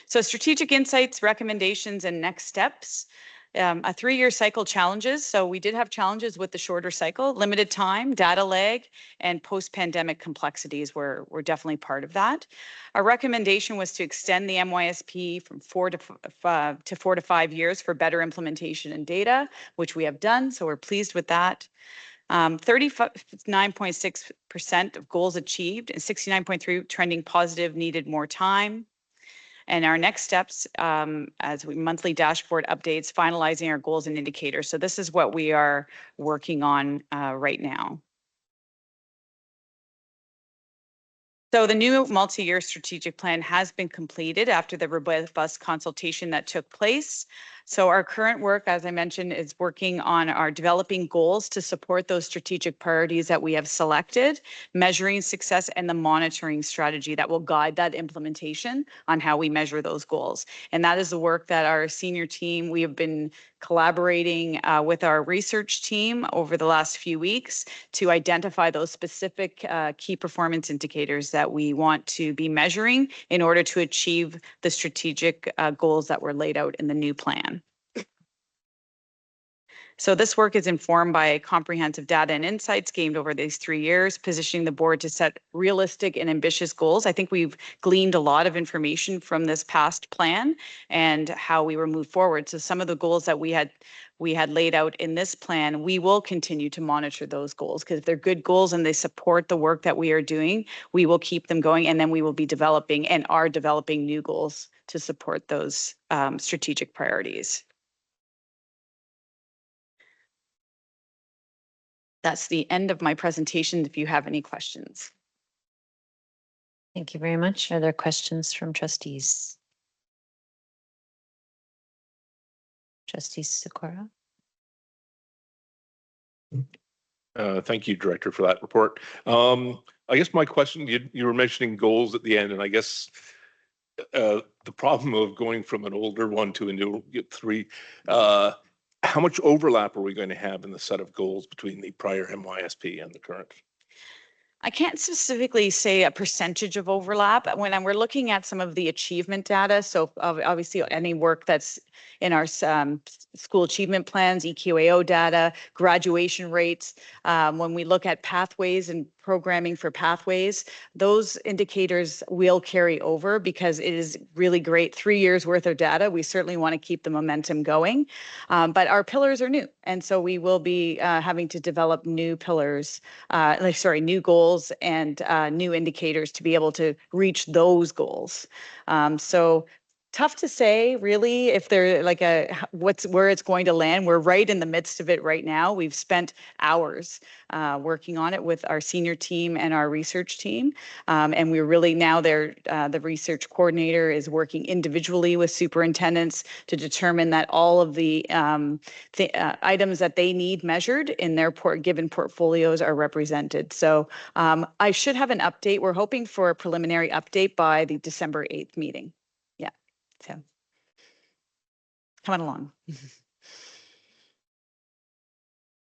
So strategic insights, recommendations, and next steps. A 3-year cycle challenges. So we did have challenges with the shorter cycle, limited time, data lag, and post-pandemic complexities were definitely part of that. Our recommendation was to extend the MYSP from 4 to 5 years for better implementation and data, which we have done. So we're pleased with that. 39.6% of goals achieved and 69.3% trending positive, needed more time. And our next steps, as we monthly dashboard updates, finalizing our goals and indicators. So this is what we are working on right now. So the new multi-year strategic plan has been completed after the robust consultation that took place. So our current work, as I mentioned, is working on our developing goals to support those strategic priorities that we have selected, measuring success, and the monitoring strategy that will guide that implementation on how we measure those goals. And that is the work that our senior team, we have been collaborating with our research team over the last few weeks to identify those specific key performance indicators that we want to be measuring in order to achieve the strategic goals that were laid out in the new plan. So this work is informed by comprehensive data and insights gained over these 3 years, positioning the board to set realistic and ambitious goals. I think we've gleaned a lot of information from this past plan and how we were moved forward. So some of the goals that we had laid out in this plan, we will continue to monitor those goals, because if they're good goals and they support the work that we are doing, we will keep them going, and then we will be developing and are developing new goals to support those strategic priorities. That's the end of my presentation if you have any questions. Thank you very much. Are there questions from trustees? Trustee Sikora? Thank you, Director, for that report. I guess my question, you were mentioning goals at the end, and I guess the problem of going from an older one to a new 3, how much overlap are we going to have in the set of goals between the prior MYSP and the current? I can't specifically say a percentage of overlap. When we're looking at some of the achievement data, so obviously any work that's in our school achievement plans, EQAO data, graduation rates, when we look at pathways and programming for pathways, those indicators will carry over because it is really great 3 years worth of data. We certainly want to keep the momentum going, but our pillars are new. And so we will be having to develop new pillars, new goals and new indicators to be able to reach those goals. So tough to say, really, if they're like where it's going to land. We're right in the midst of it right now. We've spent hours working on it with our senior team and our research team. And we're really now the research coordinator is working individually with superintendents to determine that all of the items that they need measured in their given portfolios are represented. So I should have an update. We're hoping for a preliminary update by the December 8th meeting. Yeah. So coming along.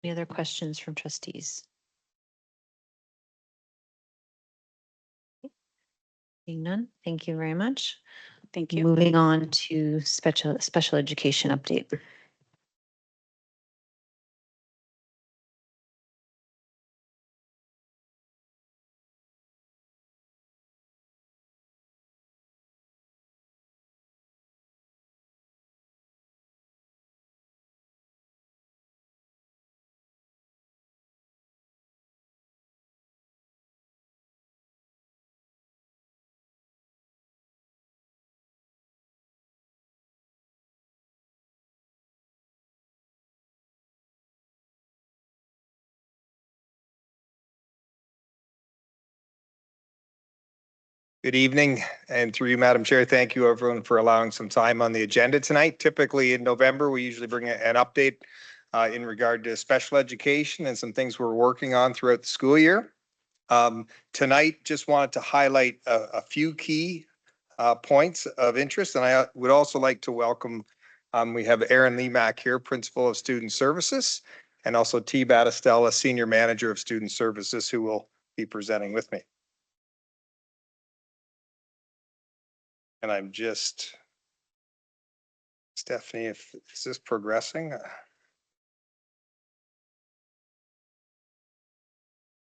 Any other questions from trustees? Seeing none, thank you very much. Thank you. Moving on to special education update. Good evening, and through you, Madam Chair, thank you everyone for allowing some time on the agenda tonight. Typically in November, we usually bring an update in regard to special education and some things we're working on throughout the school year. Tonight, just wanted to highlight a few key points of interest, and I would also like to welcome, we have Erin Lemack here, Principal of Student Services, and also T. Battistella, Senior Manager of Student Services, who will be presenting with me. And I'm just, Stephanie, is this progressing?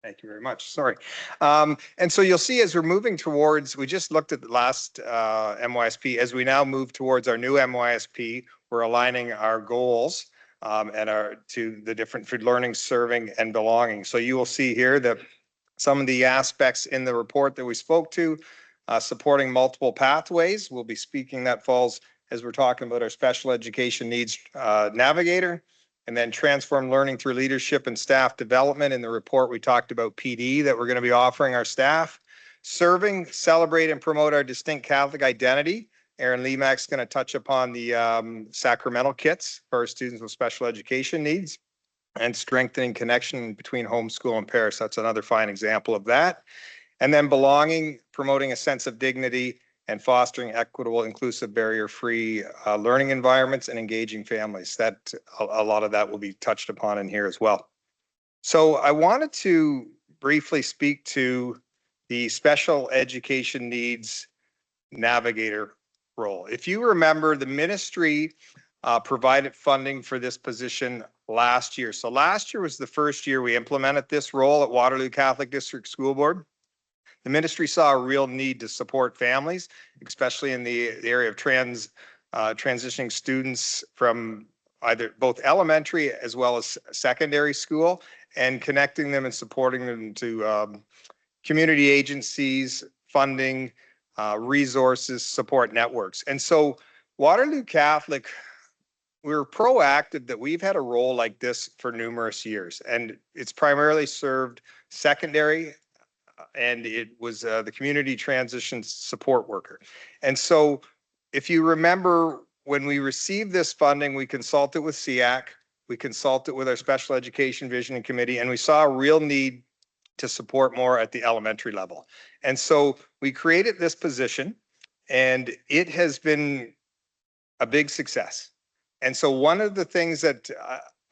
Thank you very much. Sorry. And so you'll see as we're moving towards, we just looked at the last MYSP. As we now move towards our new MYSP, we're aligning our goals and to the different for learning, serving, and belonging. So you will see here that some of the aspects in the report that we spoke to, supporting multiple pathways. We'll be speaking that falls as we're talking about our special education needs navigator, and then transform learning through leadership and staff development. In the report, we talked about PD that we're going to be offering our staff. Serving, celebrate, and promote our distinct Catholic identity. Erin Lemack's going to touch upon the sacramental kits for our students with special education needs, and strengthening connection between homeschool and parish. That's another fine example of that. And then belonging, promoting a sense of dignity and fostering equitable, inclusive, barrier-free learning environments and engaging families. That a lot of that will be touched upon in here as well. So I wanted to briefly speak to the special education needs navigator role. If you remember, the ministry provided funding for this position last year. So last year was the first year we implemented this role at Waterloo Catholic District School Board. The ministry saw a real need to support families, especially in the area of transitioning students from either both elementary as well as secondary school, and connecting them and supporting them to community agencies, funding, resources, support networks. And so Waterloo Catholic, we're proactive that we've had a role like this for numerous years, and it's primarily served secondary, and it was the community transition support worker. And so if you remember, when we received this funding, we consulted with SEAC, we consulted with our special education visioning committee, and we saw a real need to support more at the elementary level. And so we created this position, and it has been a big success. And so one of the things that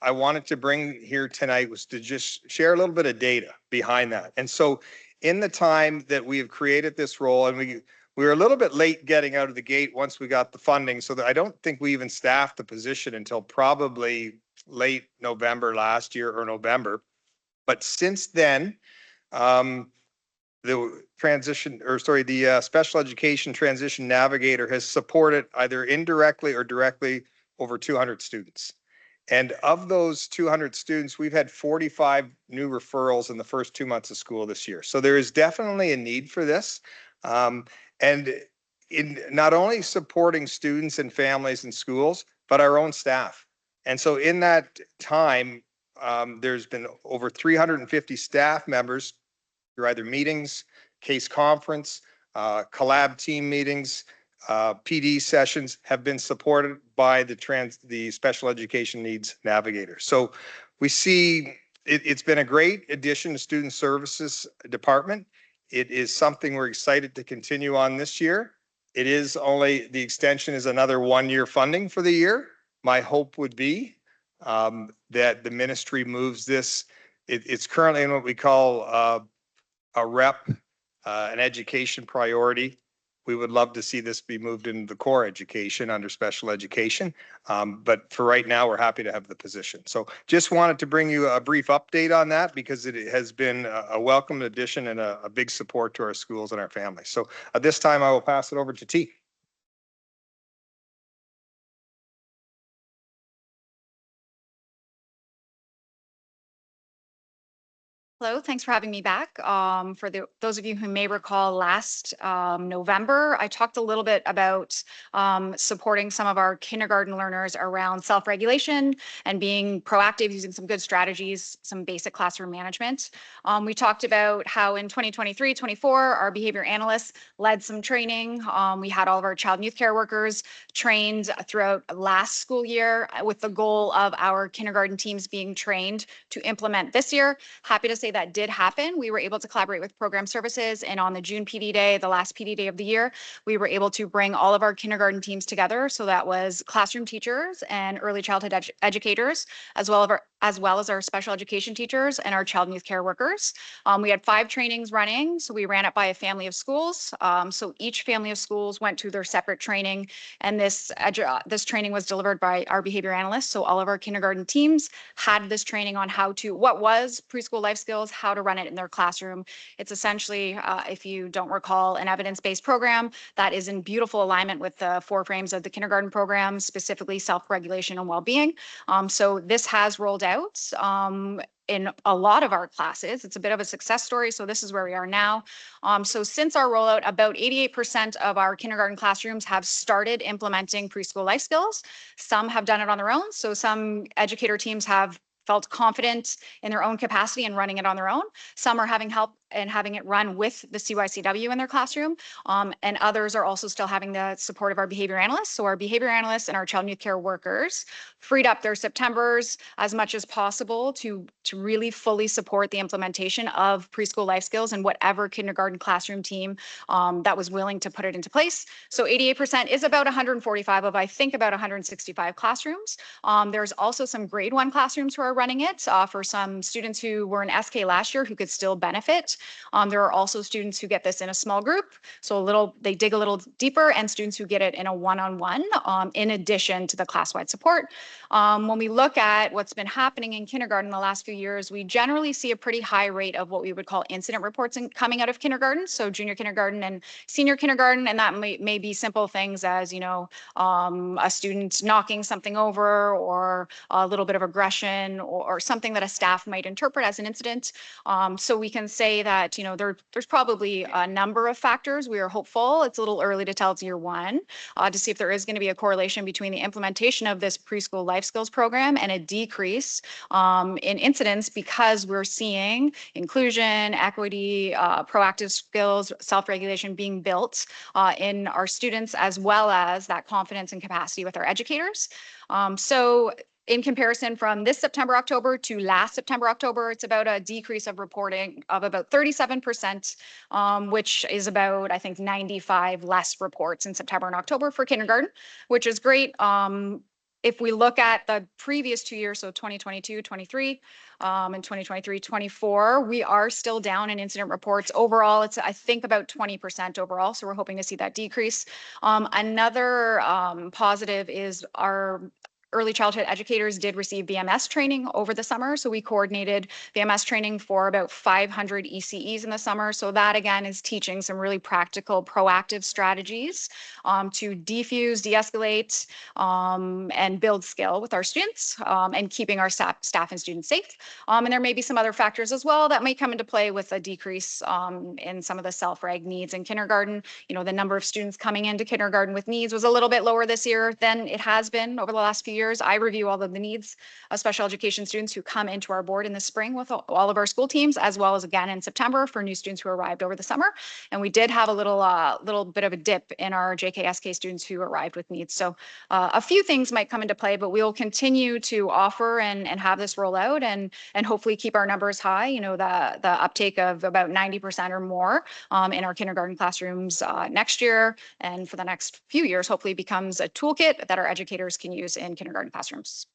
I wanted to bring here tonight was to just share a little bit of data behind that. And so in the time that we have created this role, and we were a little bit late getting out of the gate once we got the funding, so that I don't think we even staffed the position until probably late November last year or November. But since then, the special education transition navigator has supported either indirectly or directly over 200 students. And of those 200 students, we've had 45 new referrals in the first 2 months of school this year. So there is definitely a need for this. And in not only supporting students and families and schools, but our own staff. And so in that time, there's been over 350 staff members through either meetings, case conference, collab team meetings, PD sessions have been supported by the special education needs navigator. So we see it's been a great addition to student services department. It is something we're excited to continue on this year. It is only, the extension is another 1 year funding for the year. My hope would be that the ministry moves this. It's currently in what we call a rep, an education priority. We would love to see this be moved into the core education under special education. But for right now, we're happy to have the position. So just wanted to bring you a brief update on that because it has been a welcome addition and a big support to our schools and our families. So at this time, I will pass it over to T. Hello, thanks for having me back. For those of you who may recall, last November, I talked a little bit about supporting some of our kindergarten learners around self-regulation and being proactive, using some good strategies, some basic classroom management. We talked about how in 2023-24, our behavior analysts led some training. We had all of our child and youth care workers trained throughout last school year with the goal of our kindergarten teams being trained to implement this year. Happy to say that did happen. We were able to collaborate with program services, and on the June PD day, the last PD day of the year, we were able to bring all of our kindergarten teams together. So that was classroom teachers and early childhood educators, as well as our special education teachers and our child and youth care workers. We had 5 trainings running, so we ran it by a family of schools. So each family of schools went to their separate training, and this training was delivered by our behavior analysts. So all of our kindergarten teams had this training on what was preschool life skills, how to run it in their classroom. It's essentially, if you don't recall, an evidence-based program that is in beautiful alignment with the 4 frames of the kindergarten program, specifically self-regulation and well-being. So this has rolled out in a lot of our classes. It's a bit of a success story. So this is where we are now. So since our rollout, about 88% of our kindergarten classrooms have started implementing preschool life skills. Some have done it on their own. So some educator teams have felt confident in their own capacity and running it on their own. Some are having help and having it run with the CYCW in their classroom. And others are also still having the support of our behavior analysts. So our behavior analysts and our child and youth care workers freed up their Septembers as much as possible to really fully support the implementation of preschool life skills in whatever kindergarten classroom team that was willing to put it into place. So 88% is about 145 of, I think, about 165 classrooms. There's also some grade 1 classrooms who are running it for some students who were in SK last year who could still benefit. There are also students who get this in a small group, so they dig a little deeper, and students who get it in a one-on-one in addition to the class-wide support. When we look at what's been happening in kindergarten in the last few years, we generally see a pretty high rate of what we would call incident reports coming out of kindergarten, so junior kindergarten and senior kindergarten, and that may be simple things as, a student knocking something over or a little bit of aggression or something that a staff might interpret as an incident. So we can say that, there's probably a number of factors. We are hopeful. It's a little early to tell, it's year 1, to see if there is going to be a correlation between the implementation of this preschool life skills program and a decrease in incidents, because we're seeing inclusion, equity, proactive skills, self-regulation being built in our students, as well as that confidence and capacity with our educators. So in comparison from this September, October to last September, October, it's about a decrease of reporting of about 37%, which is about, I think, 95 less reports in September and October for kindergarten, which is great. If we look at the previous 2 years, so 2022, 23, and 2023, 24, we are still down in incident reports. Overall, it's, I think, about 20% overall. So we're hoping to see that decrease. Another positive is our early childhood educators did receive BMS training over the summer. So we coordinated BMS training for about 500 ECEs in the summer. So that, again, is teaching some really practical, proactive strategies to defuse, de-escalate, and build skill with our students and keeping our staff and students safe. And there may be some other factors as well that may come into play with a decrease in some of the self-reg needs in kindergarten. The number of students coming into kindergarten with needs was a little bit lower this year than it has been over the last few years. I review all of the needs of special education students who come into our board in the spring with all of our school teams, as well as again in September for new students who arrived over the summer. And we did have a little bit of a dip in our JKSK students who arrived with needs. So a few things might come into play, but we'll continue to offer and have this roll out and hopefully keep our numbers high. The uptake of about 90% or more in our kindergarten classrooms next year and for the next few years hopefully becomes a toolkit that our educators can use in kindergarten classrooms.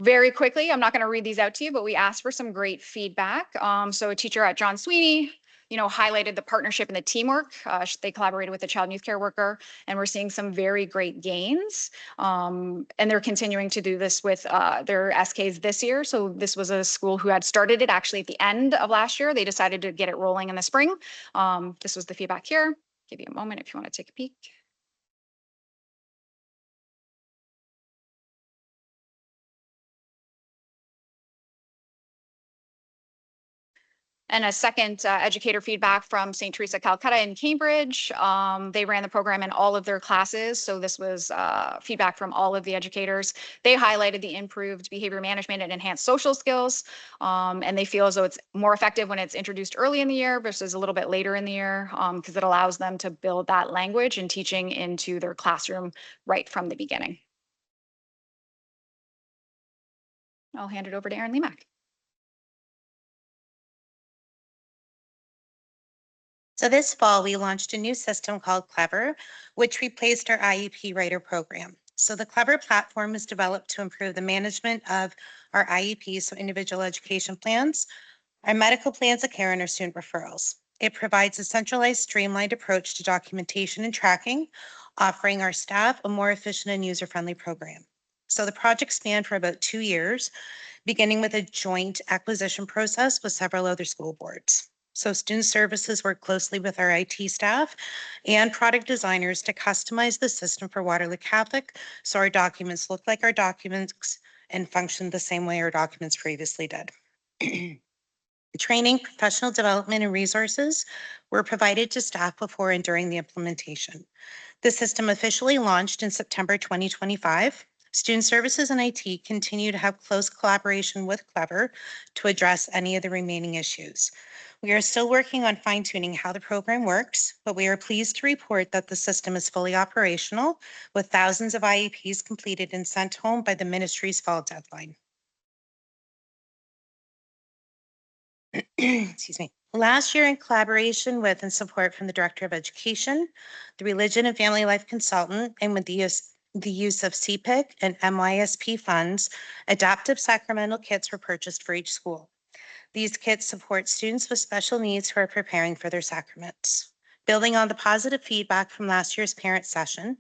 very quickly, I'm not going to read these out to you, but we asked for some great feedback. So a teacher at John Sweeney, highlighted the partnership and the teamwork. They collaborated with a child and youth care worker, and we're seeing some very great gains. And they're continuing to do this with their SKs this year. So this was a school who had started it actually at the end of last year. They decided to get it rolling in the spring. This was the feedback here. Give you a moment if you want to take a peek. And a second educator feedback from St. Teresa Calcutta in Cambridge. They ran the program in all of their classes. So this was feedback from all of the educators. They highlighted the improved behavior management and enhanced social skills. And they feel as though it's more effective when it's introduced early in the year versus a little bit later in the year, because it allows them to build that language and teaching into their classroom right from the beginning. I'll hand it over to Erin Lemack. So this fall, we launched a new system called Clever, which replaced our IEP Writer program. So the Clever platform is developed to improve the management of our IEPs, so individual education plans, our medical plans of care, and our student referrals. It provides a centralized, streamlined approach to documentation and tracking, offering our staff a more efficient and user-friendly program. So the project spanned for about 2 years, beginning with a joint acquisition process with several other school boards. So student services work closely with our IT staff and product designers to customize the system for Waterloo Catholic, so our documents look like our documents and function the same way our documents previously did. Training, professional development, and resources were provided to staff before and during the implementation. The system officially launched in September 2025. Student Services and IT continue to have close collaboration with Clever to address any of the remaining issues. We are still working on fine-tuning how the program works, but we are pleased to report that the system is fully operational, with thousands of IEPs completed and sent home by the ministry's fall deadline. Excuse me. Last year, in collaboration with and support from the Director of Education, the Religion and Family Life Consultant, and with the use of CPIC and MYSP funds, adaptive sacramental kits were purchased for each school. These kits support students with special needs who are preparing for their sacraments. Building on the positive feedback from last year's parent session,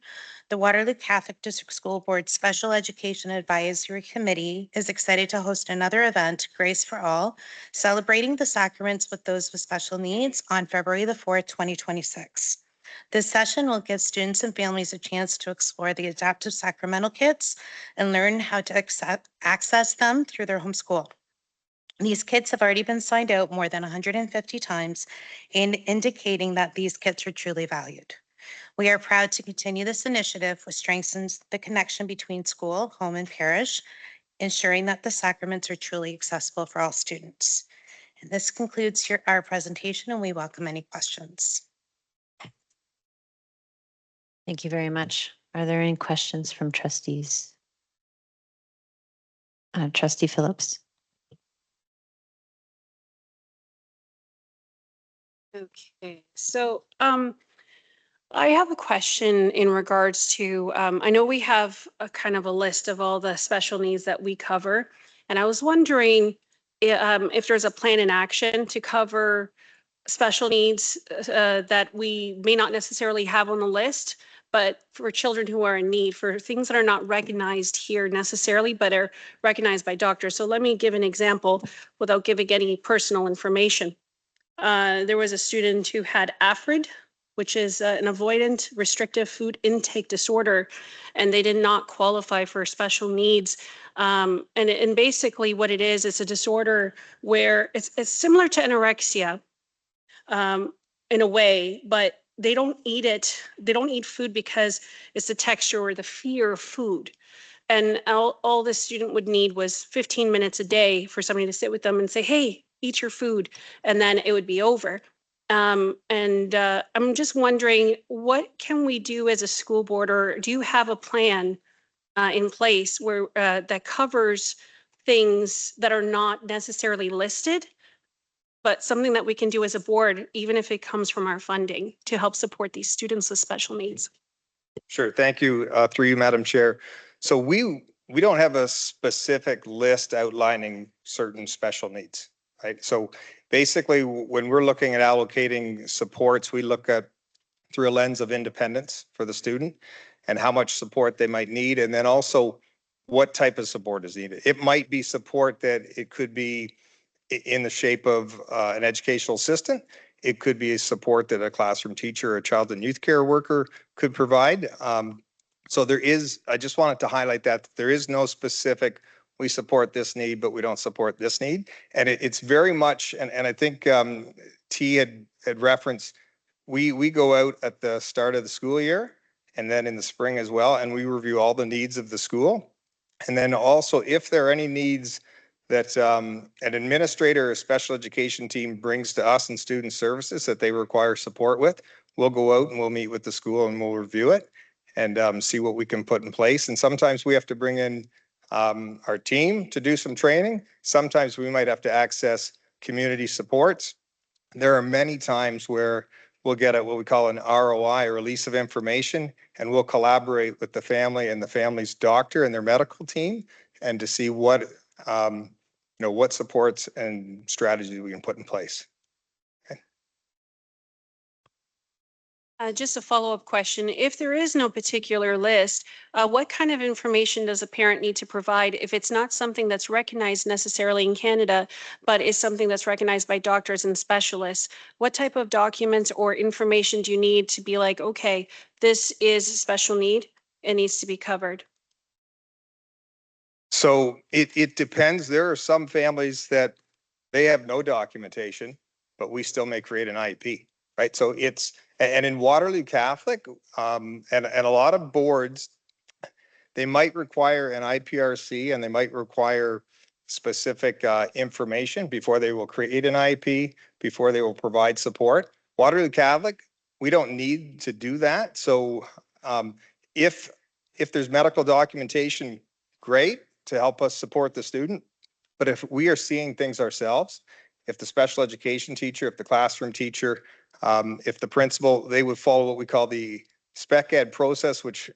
the Waterloo Catholic District School Board Special Education Advisory Committee is excited to host another event, Grace for All, celebrating the sacraments with those with special needs on February the 4th, 2026. This session will give students and families a chance to explore the adaptive sacramental kits and learn how to access them through their home school. These kits have already been signed out more than 150 times, indicating that these kits are truly valued. We are proud to continue this initiative, which strengthens the connection between school, home, and parish, ensuring that the sacraments are truly accessible for all students. And this concludes our presentation, and we welcome any questions. Thank you very much. Are there any questions from trustees? Trustee Phillips. Okay, so I have a question in regards to, I know we have a kind of a list of all the special needs that we cover, and I was wondering if there's a plan in action to cover special needs that we may not necessarily have on the list, but for children who are in need, for things that are not recognized here necessarily, but are recognized by doctors. So let me give an example without giving any personal information. There was a student who had AFRID, which is an avoidant restrictive food intake disorder, and they did not qualify for special needs. And basically what it is, it's a disorder where it's similar to anorexia in a way, but they don't eat it. They don't eat food because it's the texture or the fear of food. And all the student would need was 15 minutes a day for somebody to sit with them and say, hey, eat your food, and then it would be over. I'm just wondering, what can we do as a school board, or do you have a plan in place where that covers things that are not necessarily listed, but something that we can do as a board, even if it comes from our funding, to help support these students with special needs? Sure. Thank you, through you, Madam Chair. So we we don't have a specific list outlining certain special needs, right? So basically, when we're looking at allocating supports, we look at through a lens of independence for the student and how much support they might need, and then also what type of support is needed. It might be support that it could be in the shape of an educational assistant. It could be a support that a classroom teacher or a child and youth care worker could provide. So there is, I just wanted to highlight that there is no specific, we support this need, but we don't support this need. And it's very much, and I think T had referenced, we go out at the start of the school year and then in the spring as well, and we review all the needs of the school. And then also if there are any needs that an administrator or special education team brings to us in student services that they require support with, we'll go out and we'll meet with the school and we'll review it and see what we can put in place. And sometimes we have to bring in our team to do some training. Sometimes we might have to access community supports. There are many times where we'll get what we call an ROI, or release of information, and we'll collaborate with the family and the family's doctor and their medical team, and to see what what supports and strategies we can put in place. Just a follow-up question. If there is no particular list, what kind of information does a parent need to provide if it's not something that's recognized necessarily in Canada, but is something that's recognized by doctors and specialists? What type of documents or information do you need to be like, okay, this is a special need, it needs to be covered? So it depends. There are some families that they have no documentation, but we still may create an IEP, right? So it's, and in Waterloo Catholic, and a lot of boards, they might require an IPRC and they might require specific information before they will create an IEP, before they will provide support. Waterloo Catholic, we don't need to do that. So if there's medical documentation, great, to help us support the student. But if we are seeing things ourselves, if the special education teacher, if the classroom teacher, if the principal, they would follow what we call the spec ed process, which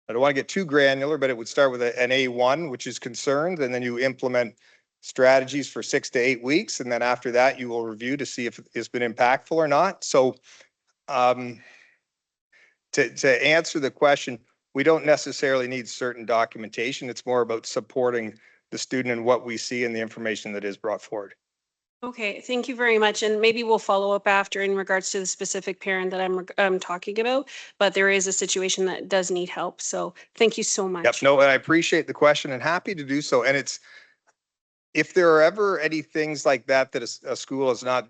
I don't want to get too granular, but it would start with an A1, which is concerns, and then you implement strategies for 6 to 8 weeks. And then after that, you will review to see if it's been impactful or not. So to answer the question, we don't necessarily need certain documentation. It's more about supporting the student and what we see and the information that is brought forward. Okay, thank you very much. And maybe we'll follow up after in regards to the specific parent that I'm talking about, but there is a situation that does need help. So thank you so much. Yep, no, and I appreciate the question and happy to do so. And it's, if there are ever any things like that that a school is not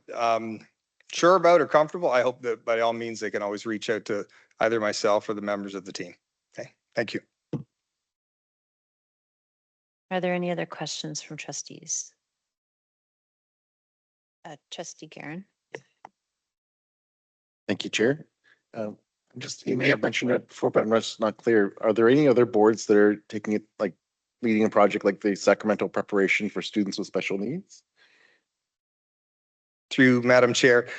sure about or comfortable, I hope that by all means they can always reach out to either myself or the members of the team. Okay, thank you. Are there any other questions from trustees? Trustee Garen. Thank you, Chair. Just, you may have mentioned it before, but I'm just not clear. Are there any other boards that are taking it, like leading a project like the Sacramento preparation for students with special needs? Through Madam Chair,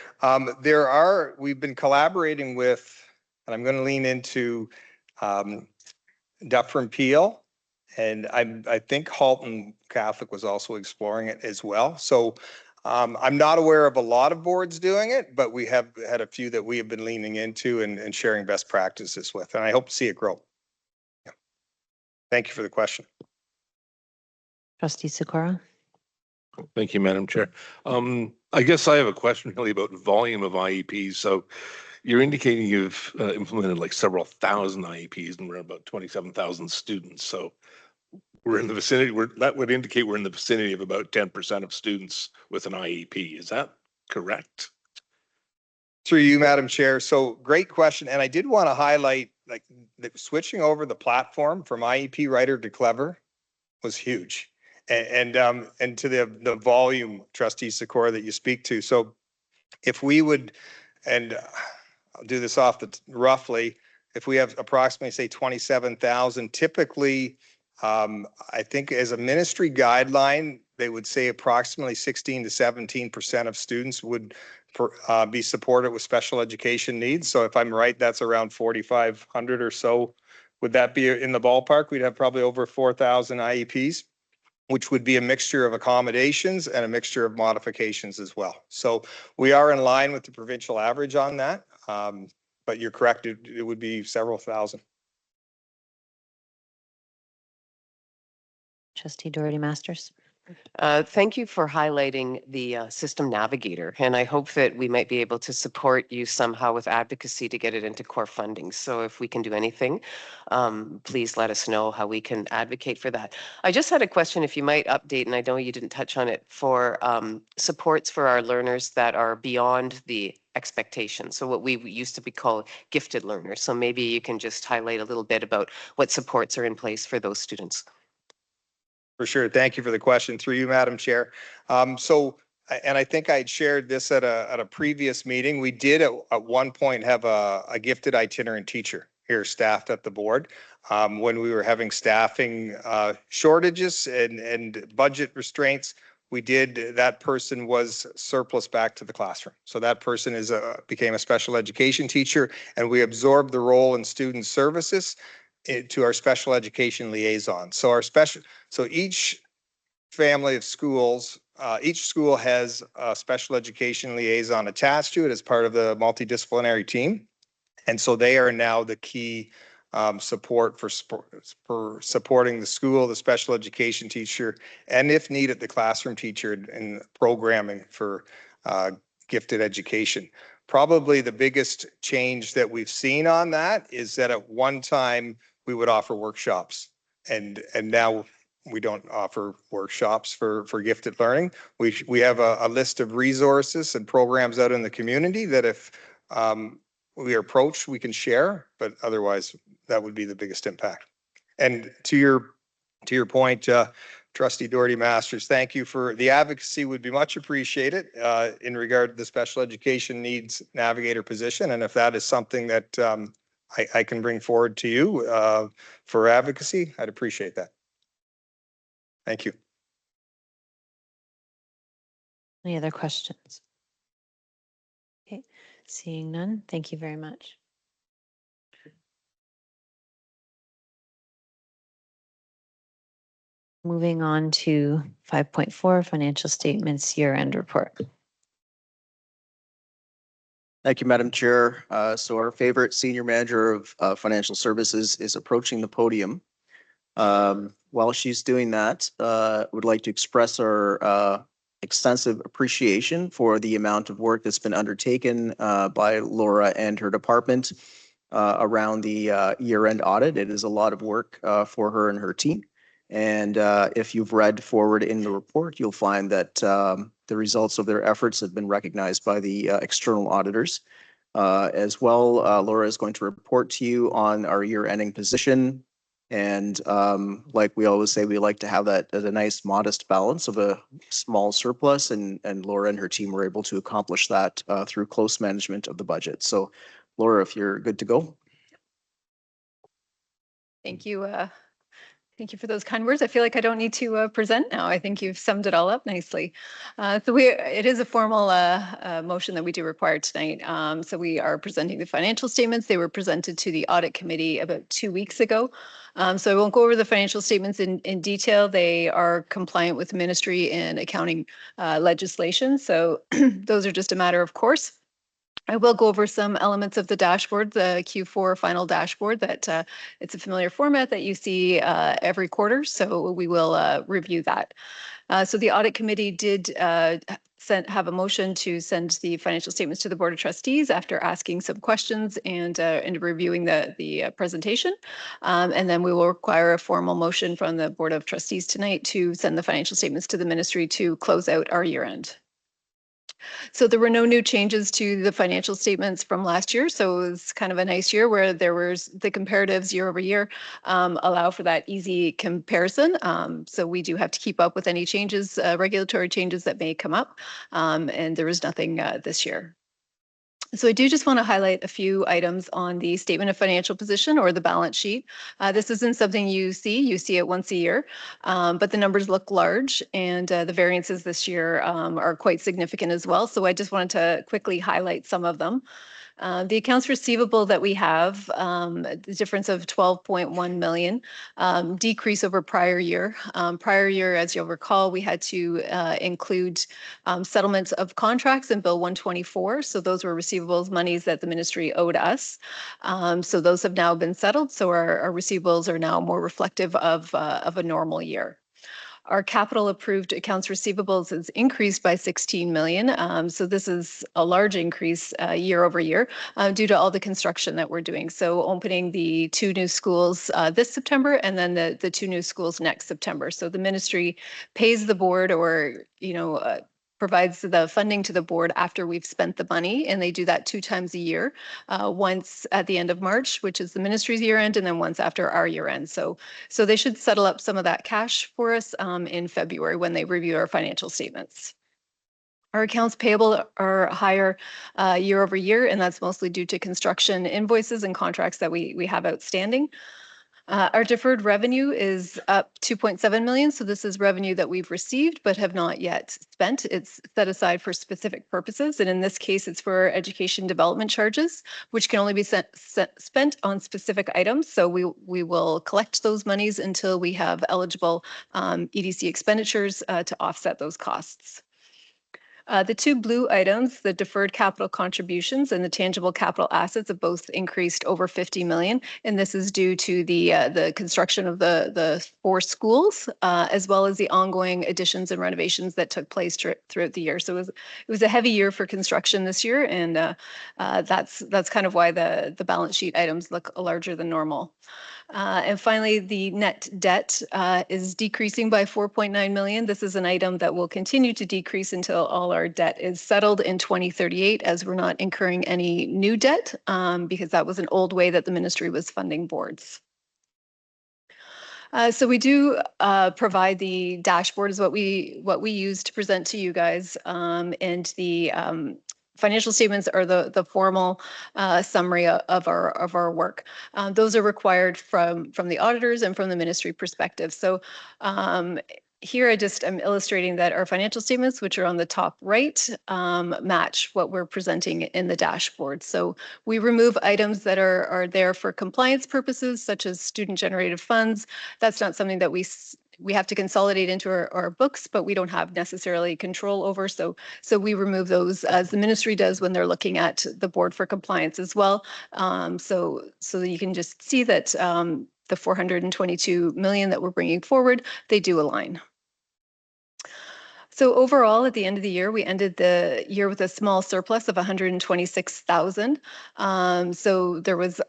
we've been collaborating with, and I'm going to lean into Dufferin Peel, and I think Halton Catholic was also exploring it as well. So I'm not aware of a lot of boards doing it, but we have had a few that we have been leaning into and sharing best practices with, and I hope to see it grow. Yeah. Thank you for the question. Trustee Sikora. Thank you, Madam Chair. I guess I have a question really about volume of IEPs. So you're indicating you've implemented like several thousand IEPs and we're about 27,000 students. So we're in the vicinity, that would indicate we're in the vicinity of about 10% of students with an IEP. Is that correct? Through you, Madam Chair. So great question. And I did want to highlight, like, switching over the platform from IEP Writer to Clever was huge. And to the volume, Trustee Sikora, that you speak to. So if we would, and I'll do this off roughly, if we have approximately, say, 27,000, typically, I think as a ministry guideline, they would say approximately 16 to 17% of students would be supported with special education needs. So if I'm right, that's around 4,500 or so Would that be in the ballpark? We'd have probably over 4,000 IEPs, which would be a mixture of accommodations and a mixture of modifications as well. So we are in line with the provincial average on that. But you're correct, it would be several thousand. Trustee Doherty Masters. Thank you for highlighting the system navigator, and I hope that we might be able to support you somehow with advocacy to get it into core funding. So if we can do anything, please let us know how we can advocate for that. I just had a question, if you might update, and I know you didn't touch on it, for supports for our learners that are beyond the expectations. So what we used to be called gifted learners. So maybe you can just highlight a little bit about what supports are in place for those students. For sure. Thank you for the question. Through you, Madam Chair. And I think I'd shared this at a previous meeting. We did at one point have a gifted itinerant teacher here staffed at the board. When we were having staffing shortages and budget restraints, that person was surplus back to the classroom. So that person became a special education teacher, and we absorbed the role in student services to our special education liaison. So each family of schools, each school has a special education liaison attached to it as part of the multidisciplinary team. And so they are now the key support for supporting the school, the special education teacher, and if needed, the classroom teacher in programming for gifted education. Probably the biggest change that we've seen on that is that at one time we would offer workshops, and now we don't offer workshops for gifted learning. We have a list of resources and programs out in the community that if we are approached, we can share, but otherwise that would be the biggest impact. And to your point, Trustee Doherty Masters, thank you for the advocacy. Would be much appreciated in regard to the special education needs navigator position. And if that is something that I can bring forward to you for advocacy, I'd appreciate that. Thank you. Any other questions? Okay, seeing none, thank you very much. Moving on to 5.4, financial statements year-end report. Thank you, Madam Chair. So our favorite senior manager of financial services is approaching the podium. While she's doing that, would like to express our extensive appreciation for the amount of work that's been undertaken by Laura and her department around the year-end audit. It is a lot of work for her and her team. And if you've read forward in the report, you'll find that the results of their efforts have been recognized by the external auditors. As well, Laura is going to report to you on our year-ending position. And like we always say, we like to have that at a nice modest balance of a small surplus, and Laura and her team were able to accomplish that through close management of the budget. So Laura, if you're good to go. Thank you. Thank you for those kind words. I feel like I don't need to present now. I think you've summed it all up nicely. It is a formal motion that we do require tonight. So we are presenting the financial statements. They were presented to the audit committee about 2 weeks ago. So I won't go over the financial statements in detail. They are compliant with ministry and accounting legislation. So those are just a matter of course. I will go over some elements of the dashboard, the Q4 final dashboard, that it's a familiar format that you see every quarter. So we will review that. So the audit committee did have a motion to send the financial statements to the Board of Trustees after asking some questions and reviewing the presentation. And then we will require a formal motion from the Board of Trustees tonight to send the financial statements to the ministry to close out our year end. So there were no new changes to the financial statements from last year. So it was kind of a nice year where there was the comparatives year over year allow for that easy comparison. So we do have to keep up with any changes, regulatory changes that may come up. And there was nothing this year. So I do just want to highlight a few items on the statement of financial position or the balance sheet. This isn't something you see it once a year, but the numbers look large and the variances this year are quite significant as well. So I just wanted to quickly highlight some of them. The accounts receivable that we have, the difference of 12.1 million, decrease over prior year. Prior year, as you'll recall, we had to include settlements of contracts in Bill 124. So those were receivables monies that the ministry owed us. So those have now been settled. So our receivables are now more reflective of a normal year. Our capital approved accounts receivables has increased by 16 million. So this is a large increase year over year due to all the construction that we're doing. So opening the 2 new schools this September and then the 2 new schools next September. So the ministry pays the board or, provides the funding to the board after we've spent the money, and they do that 2 times a year, once at the end of March, which is the ministry's year end, and then once after our year end. So they should settle up some of that cash for us in February when they review our financial statements. Our accounts payable are higher year over year, and that's mostly due to construction invoices and contracts that we have outstanding. Our deferred revenue is up 2.7 million. So this is revenue that we've received but have not yet spent. It's set aside for specific purposes. And in this case, it's for education development charges, which can only be spent on specific items. So we will collect those monies until we have eligible EDC expenditures to offset those costs. The 2 blue items, the deferred capital contributions and the tangible capital assets, have both increased over 50 million. And this is due to the construction of the 4 schools, as well as the ongoing additions and renovations that took place throughout the year. So it was a heavy year for construction this year, and that's kind of why the balance sheet items look larger than normal. And finally, the net debt is decreasing by 4.9 million. This is an item that will continue to decrease until all our debt is settled in 2038, as we're not incurring any new debt, because that was an old way that the ministry was funding boards. So we do provide the dashboard is what we use to present to you guys, and the financial statements are the formal summary of our work. Those are required from the auditors and from the ministry perspective. So here I'm illustrating that our financial statements, which are on the top right, match what we're presenting in the dashboard. So we remove items that are there for compliance purposes, such as student-generated funds. That's not something that we have to consolidate into our books, but we don't have necessarily control over. So we remove those, as the ministry does when they're looking at the board for compliance as well. So you can just see that the 422 million that we're bringing forward, they do align. So overall, at the end of the year, we ended the year with a small surplus of 126,000. So there was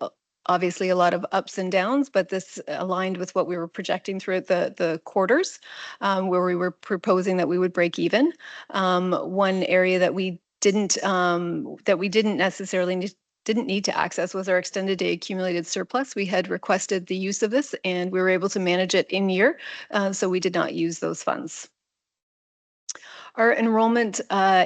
obviously a lot of ups and downs, but this aligned with what we were projecting throughout the quarters, where we were proposing that we would break even. One area that we didn't necessarily didn't need to access was our extended day accumulated surplus. We had requested the use of this, and we were able to manage it in year, so we did not use those funds. Our enrollment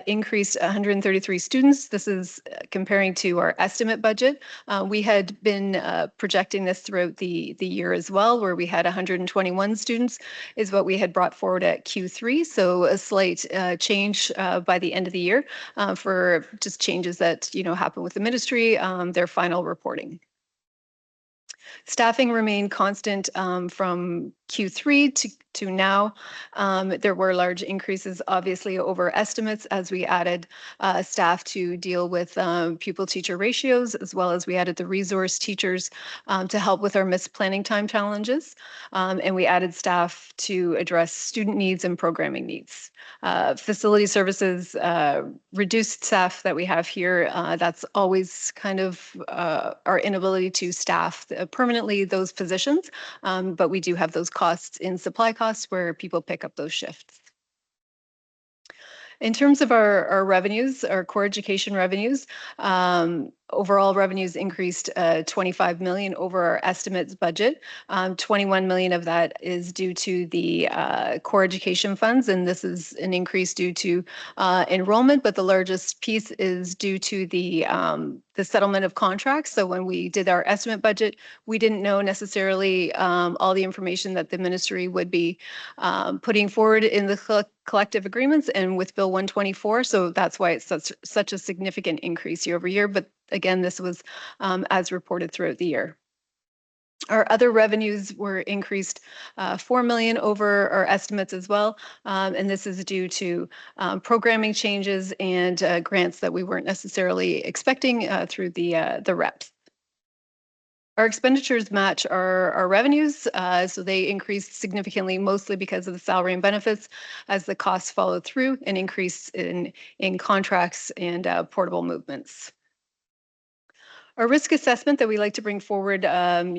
increased 133 students. This is comparing to our estimate budget. We had been projecting this throughout the year as well, where we had 121 students is what we had brought forward at Q3. So a slight change by the end of the year for just changes that happen with the ministry, their final reporting. Staffing remained constant from Q3 to now. There were large increases, obviously, over estimates as we added staff to deal with pupil-teacher ratios, as well as we added the resource teachers to help with our missed planning time challenges. And we added staff to address student needs and programming needs. Facility services, reduced staff that we have here, that's always kind of our inability to staff permanently those positions, but we do have those costs in supply costs where people pick up those shifts. In terms of our revenues, our core education revenues, overall revenues increased 25 million over our estimates budget. 21 million of that is due to the core education funds, and this is an increase due to enrollment, but the largest piece is due to the settlement of contracts. So when we did our estimate budget, we didn't know necessarily all the information that the ministry would be putting forward in the collective agreements and with Bill 124. So that's why it's such a significant increase year over year. But again, this was as reported throughout the year. Our other revenues were increased 4 million over our estimates as well. And this is due to programming changes and grants that we weren't necessarily expecting through the reps. Our expenditures match our revenues, so they increased significantly, mostly because of the salary and benefits as the costs followed through, an increase in contracts and portable movements. Our risk assessment that we like to bring forward,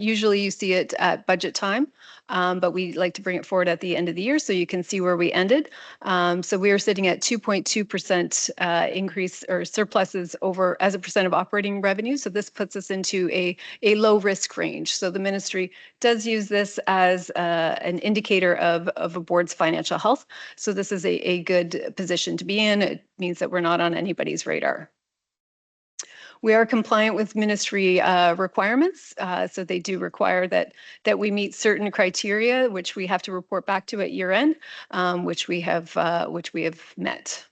usually you see it at budget time, but we like to bring it forward at the end of the year so you can see where we ended. So we are sitting at 2.2% increase or surpluses over as a percent of operating revenue. So this puts us into a low risk range. So the ministry does use this as an indicator of a board's financial health. So this is a good position to be in. It means that we're not on anybody's radar. We are compliant with ministry requirements, so they do require that we meet certain criteria, which we have to report back to at year end, which we have met.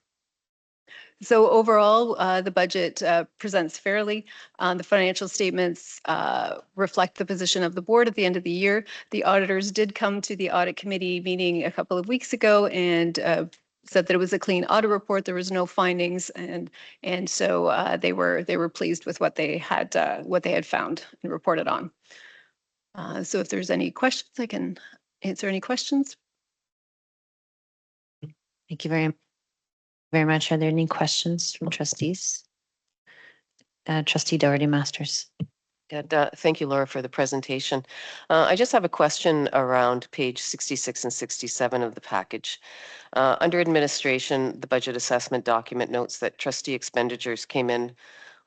So overall, the budget presents fairly. The financial statements reflect the position of the board at the end of the year. The auditors did come to the audit committee meeting a couple of weeks ago and said that it was a clean audit report. There was no findings, and so they were pleased with what they had found and reported on. So if there's any questions, I can answer any questions. Thank you very much. Are there any questions from trustees? Trustee Doherty Masters. Good. Thank you, Laura, for the presentation. I just have a question around page 66 and 67 of the package. Under administration, the budget assessment document notes that trustee expenditures came in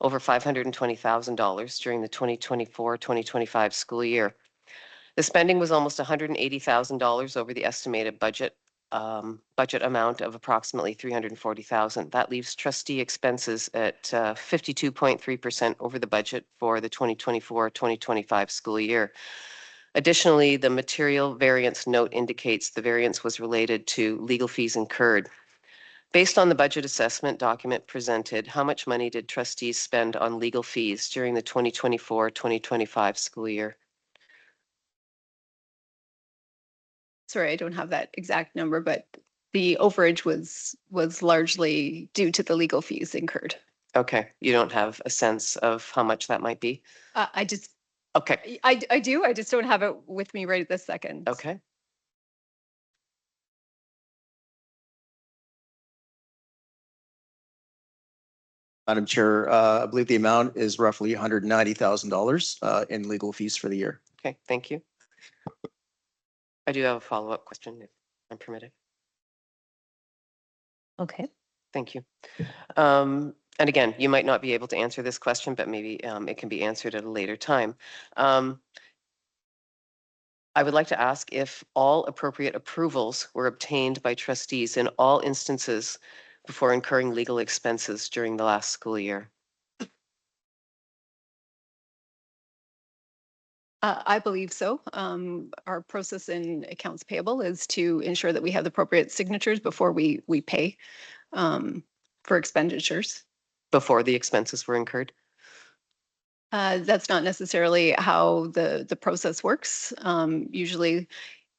over $520,000 during the 2024-2025 school year. The spending was almost $180,000 over the estimated budget amount of approximately $340,000. That leaves trustee expenses at 52.3% over the budget for the 2024-2025 school year. Additionally, the material variance note indicates the variance was related to legal fees incurred. Based on the budget assessment document presented, how much money did trustees spend on legal fees during the 2024-2025 school year? Sorry, I don't have that exact number, but the overage was largely due to the legal fees incurred. Okay, you don't have a sense of how much that might be? I just. Okay. I do. I just don't have it with me right at this second. Okay. Madam Chair, I believe the amount is roughly $190,000 in legal fees for the year. Okay, thank you. I do have a follow-up question if I'm permitted. Okay. Thank you. And again, you might not be able to answer this question, but maybe it can be answered at a later time. I would like to ask if all appropriate approvals were obtained by trustees in all instances before incurring legal expenses during the last school year. I believe so. Our process in accounts payable is to ensure that we have the appropriate signatures before we pay for expenditures. Before the expenses were incurred? That's not necessarily how the process works. Usually,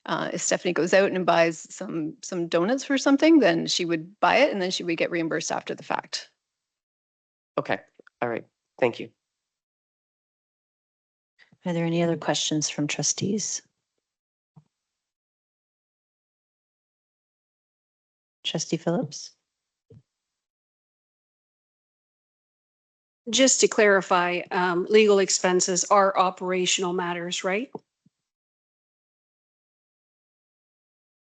if Stephanie goes out and buys some donuts for something, then she would buy it and then she would get reimbursed after the fact. Okay. All right. Thank you. Are there any other questions from trustees? Trustee Phillips? Just to clarify, legal expenses are operational matters, right?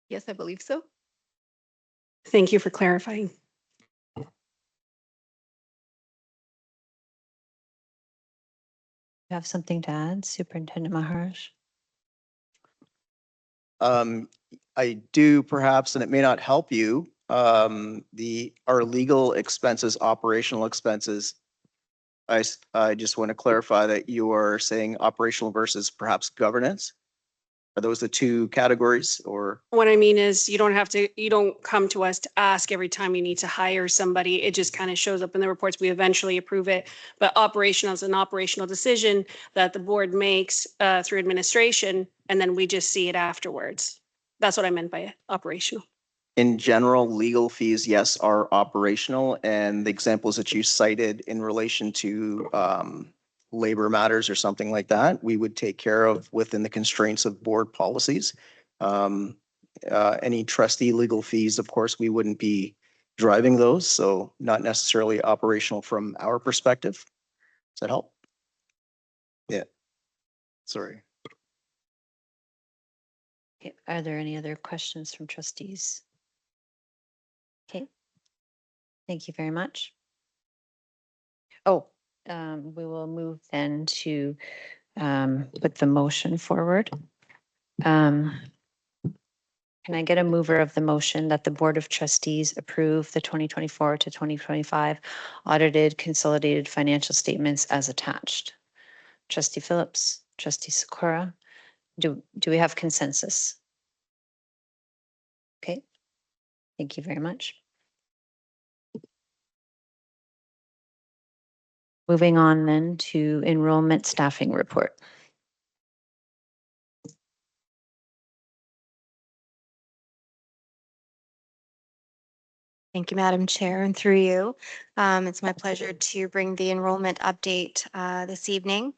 Yes, I believe so. Thank you for clarifying. You have something to add, Superintendent Maharaj? I do perhaps, and it may not help you, our legal expenses, operational expenses. I just want to clarify that you are saying operational versus perhaps governance. Are those the two categories or? What I mean is you don't come to us to ask every time you need to hire somebody. It just kind of shows up in the reports. We eventually approve it. But operational is an operational decision that the board makes through administration, and then we just see it afterwards. That's what I meant by operational. In general, legal fees, yes, are operational, and the examples that you cited in relation to labor matters or something like that, we would take care of within the constraints of board policies. Any trustee legal fees, of course, we wouldn't be driving those, so not necessarily operational from our perspective. Does that help? Yeah. Sorry. Okay, are there any other questions from trustees? Okay. Thank you very much. Oh, we will move then to put the motion forward. Can I get a mover of the motion that the Board of Trustees approve the 2024 to 2025 audited consolidated financial statements as attached? Trustee Phillips, Trustee Sakura, do we have consensus? Okay, thank you very much. Moving on then to enrollment staffing report. Thank you, Madam Chair, and through you. It's my pleasure to bring the enrollment update this evening.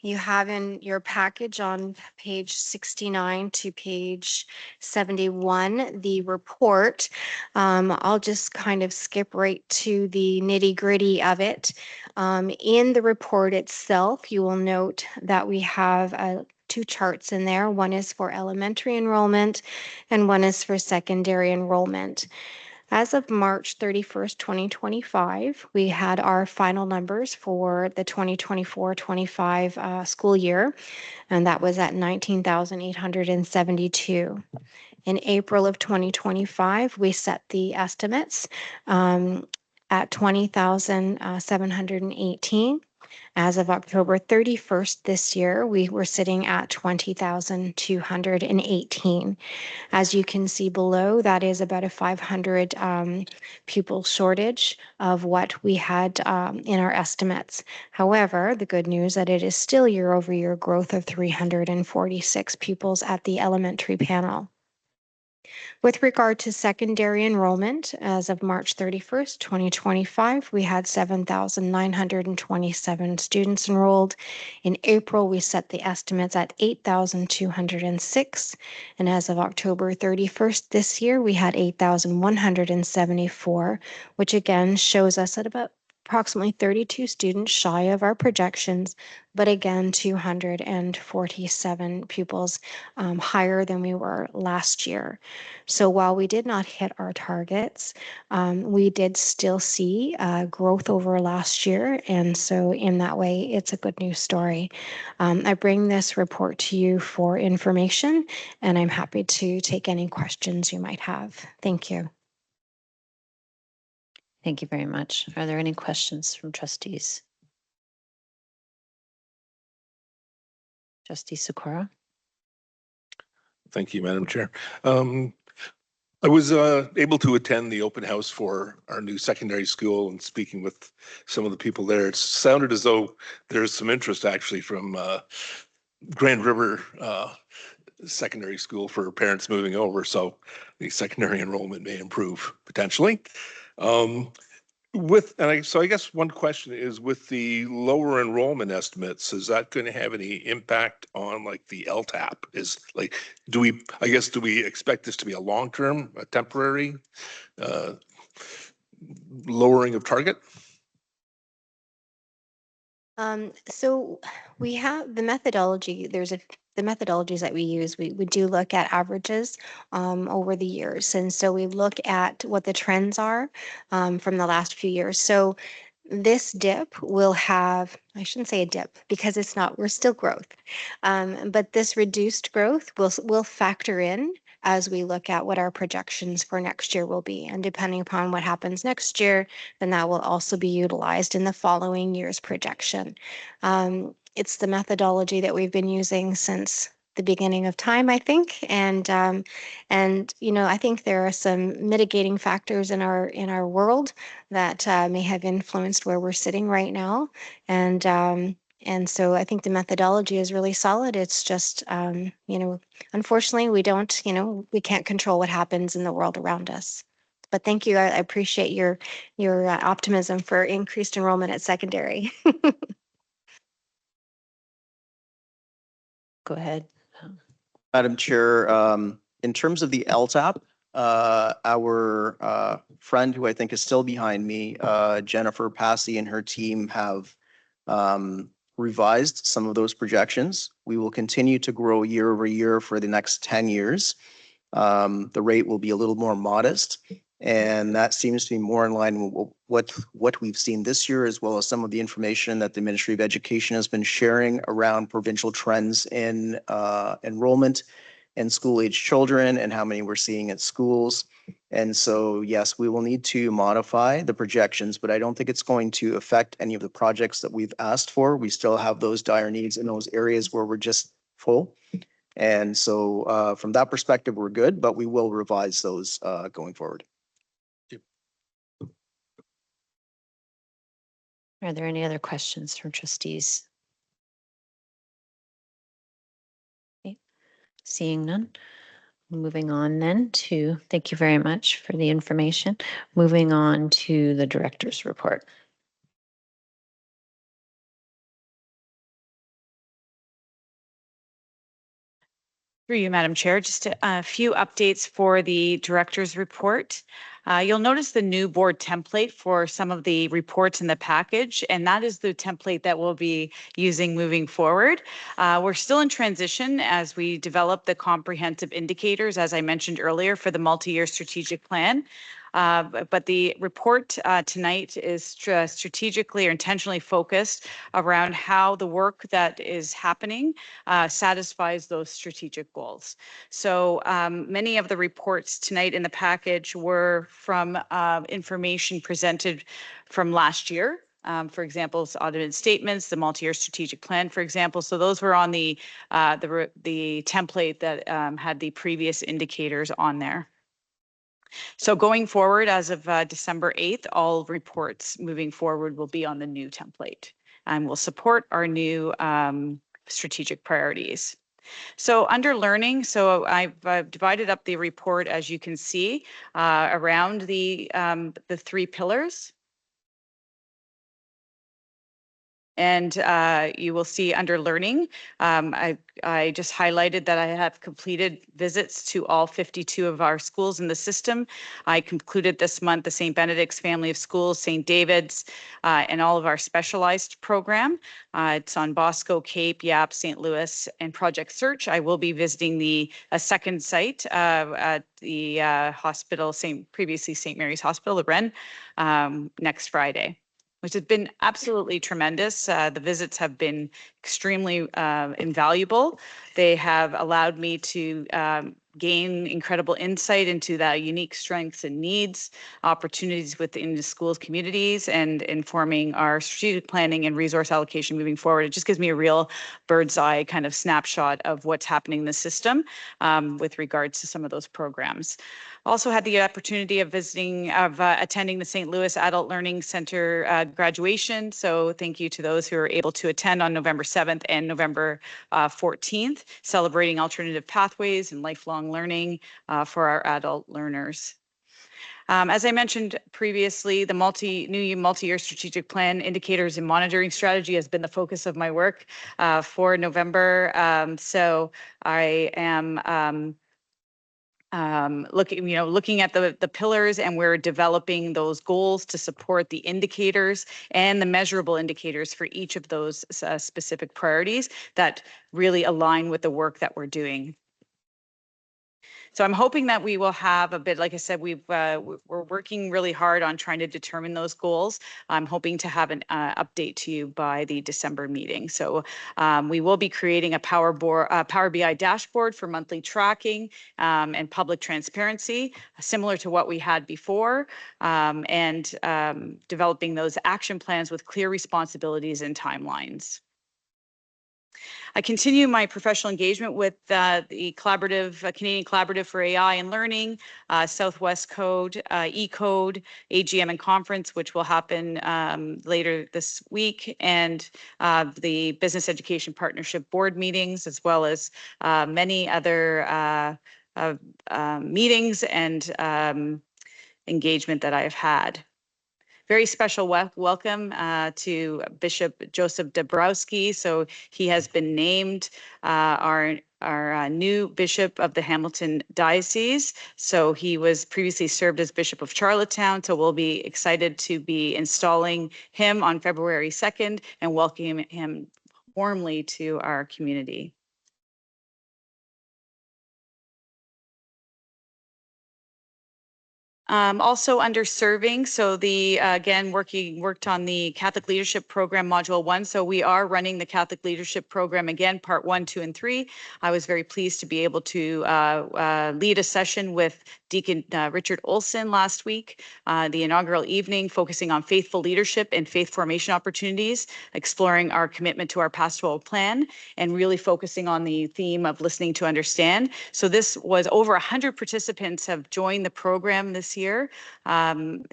You have in your package on page 69 to page 71, the report. I'll just kind of skip right to the nitty gritty of it. In the report itself, you will note that we have two charts in there. One is for elementary enrollment and one is for secondary enrollment. As of March 31st, 2025, we had our final numbers for the 2024-25 school year, and that was at 19,872. In April of 2025, we set the estimates at 20,718. As of October 31st this year, we were sitting at 20,218. As you can see below, that is about a 500 pupil shortage of what we had in our estimates. However, the good news that it is still year-over-year growth of 346 pupils at the elementary panel. With regard to secondary enrollment, as of March 31st, 2025, we had 7,927 students enrolled. In April, we set the estimates at 8,206. And as of October 31st this year, we had 8,174, which again shows us at about approximately 32 students shy of our projections, but again, 247 pupils higher than we were last year. So while we did not hit our targets, we did still see growth over last year. And so in that way, it's a good news story. I bring this report to you for information, and I'm happy to take any questions you might have. Thank you. Thank you very much. Are there any questions from trustees? Trustee Sakura. Thank you, Madam Chair. I was able to attend the open house for our new secondary school and speaking with some of the people there. It sounded as though there's some interest actually from Grand River Secondary School for parents moving over. So the secondary enrollment may improve potentially. So I guess one question is, with the lower enrollment estimates, is that going to have any impact on like the LTAP? Do we expect this to be a long-term, a temporary lowering of target? So we have the methodology. The methodologies that we use. We do look at averages over the years, and so we look at what the trends are from the last few years. So this dip will have, I shouldn't say a dip because it's not, we're still growth. But this reduced growth will factor in as we look at what our projections for next year will be. And depending upon what happens next year, then that will also be utilized in the following year's projection. It's the methodology that we've been using since the beginning of time, I think. And you know, I think there are some mitigating factors in our world that may have influenced where we're sitting right now. And so I think the methodology is really solid. It's just, you know, unfortunately, we don't, you know, we can't control what happens in the world around us. But thank you. I appreciate your optimism for increased enrollment at secondary. Go ahead. Madam Chair, in terms of the LTAP, our friend who I think is still behind me, Jennifer Passy and her team have revised some of those projections. We will continue to grow year over year for the next 10 years. The rate will be a little more modest, and that seems to be more in line with what we've seen this year, as well as some of the information that the Ministry of Education has been sharing around provincial trends in enrollment and school-age children and how many we're seeing at schools. And so, yes, we will need to modify the projections, but I don't think it's going to affect any of the projects that we've asked for. We still have those dire needs in those areas where we're just full. And so from that perspective, we're good, but we will revise those going forward. Are there any other questions from trustees? Okay. Seeing none. Moving on then to, thank you very much for the information. Moving on to the director's report. Through you, Madam Chair, just a few updates for the director's report. You'll notice the new board template for some of the reports in the package, and that is the template that we'll be using moving forward. We're still in transition as we develop the comprehensive indicators, as I mentioned earlier, for the multi-year strategic plan. But the report tonight is strategically or intentionally focused around how the work that is happening satisfies those strategic goals. So many of the reports tonight in the package were from information presented from last year. For example, audited statements, the multi-year strategic plan, for example. So those were on the template that had the previous indicators on there. So going forward, as of December 8th, all reports moving forward will be on the new template and will support our new strategic priorities. So under learning, so I've divided up the report, as you can see, around the 3 pillars. And you will see under learning, I just highlighted that I have completed visits to all 52 of our schools in the system. I concluded this month the St. Benedict's Family of Schools, St. David's, and all of our specialized program. It's on Bosco, Cape, Yap, St. Louis, and Project Search. I will be visiting a second site at the hospital, previously St. Mary's Hospital, the Wren, next Friday, which has been absolutely tremendous. The visits have been extremely invaluable. They have allowed me to gain incredible insight into the unique strengths and needs, opportunities within the schools communities, and informing our strategic planning and resource allocation moving forward. It just gives me a real bird's eye kind of snapshot of what's happening in the system with regards to some of those programs. Also had the opportunity of attending the St. Louis Adult Learning Center graduation. So thank you to those who are able to attend on November 7th and November 14th, celebrating alternative pathways and lifelong learning for our adult learners. As I mentioned previously, the new multi-year strategic plan indicators and monitoring strategy has been the focus of my work for November. So I am looking at the pillars, and we're developing those goals to support the indicators and the measurable indicators for each of those specific priorities that really align with the work that we're doing. So I'm hoping that we will have a bit, like I said, we're working really hard on trying to determine those goals. I'm hoping to have an update to you by the December meeting. So we will be creating a Power BI dashboard for monthly tracking and public transparency, similar to what we had before, and developing those action plans with clear responsibilities and timelines. I continue my professional engagement with the collaborative, Canadian Collaborative for AI and Learning, Southwest Code, eCode, AGM and Conference, which will happen later this week, and the Business Education Partnership Board meetings, as well as many other meetings and engagement that I have had. Very special welcome to Bishop Joseph Dabrowski. So he has been named our new bishop of the Hamilton Diocese. So he was previously served as Bishop of Charlottetown. So we'll be excited to be installing him on February 2nd and welcoming him warmly to our community. Also under serving, so the again worked on the Catholic Leadership Program Module 1. So we are running the Catholic Leadership Program again, Part 1, 2, and 3. I was very pleased to be able to lead a session with Deacon Richard Olson last week, the inaugural evening, focusing on faithful leadership and faith formation opportunities, exploring our commitment to our pastoral plan, and really focusing on the theme of listening to understand. So this was over 100 participants have joined the program this year.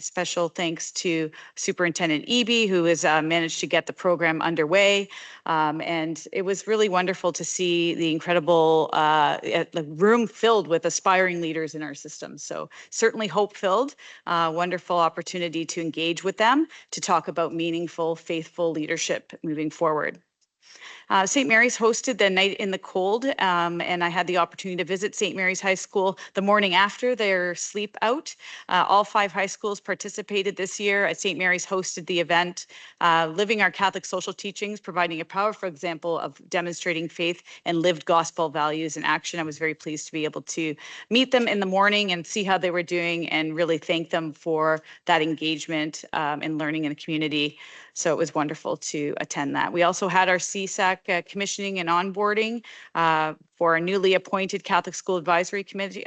Special thanks to Superintendent Eby, who has managed to get the program underway. And it was really wonderful to see the incredible room filled with aspiring leaders in our system. So certainly hope-filled, wonderful opportunity to engage with them, to talk about meaningful, faithful leadership moving forward. St. Mary's hosted the Night in the Cold, and I had the opportunity to visit St. Mary's High School the morning after their sleep out. All 5 high schools participated this year. St. Mary's hosted the event, living our Catholic social teachings, providing a powerful example of demonstrating faith and lived gospel values in action. I was very pleased to be able to meet them in the morning and see how they were doing and really thank them for that engagement and learning in the community. So it was wonderful to attend that. We also had our CSAC commissioning and onboarding for our newly appointed Catholic School Advisory Committee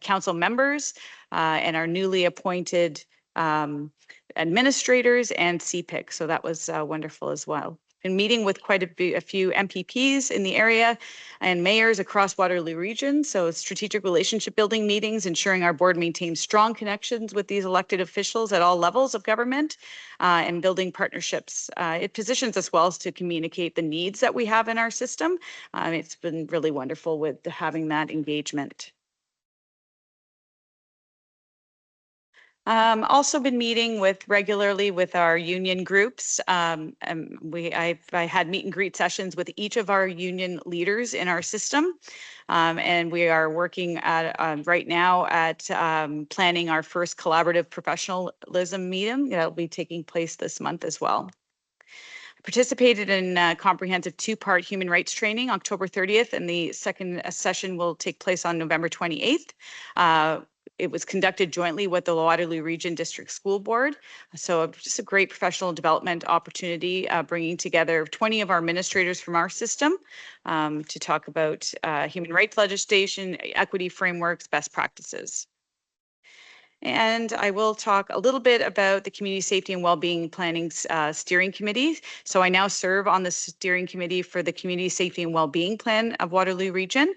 council members and our newly appointed administrators and CPIC. So that was wonderful as well. Been meeting with quite a few MPPs in the area and mayors across Waterloo Region. So strategic relationship building meetings, ensuring our board maintains strong connections with these elected officials at all levels of government and building partnerships. It positions us well to communicate the needs that we have in our system. It's been really wonderful with having that engagement. Also been meeting regularly with our union groups. I had meet and greet sessions with each of our union leaders in our system. And we are working right now at planning our first collaborative professionalism meeting. That'll be taking place this month as well. Participated in comprehensive 2-part human rights training October 30th, and the second session will take place on November 28th. It was conducted jointly with the Waterloo Region District School Board. So just a great professional development opportunity, bringing together 20 of our administrators from our system to talk about human rights legislation, equity frameworks, best practices. And I will talk a little bit about the Community Safety and Wellbeing Planning Steering Committee. So I now serve on the steering committee for the Community Safety and Wellbeing Plan of Waterloo Region.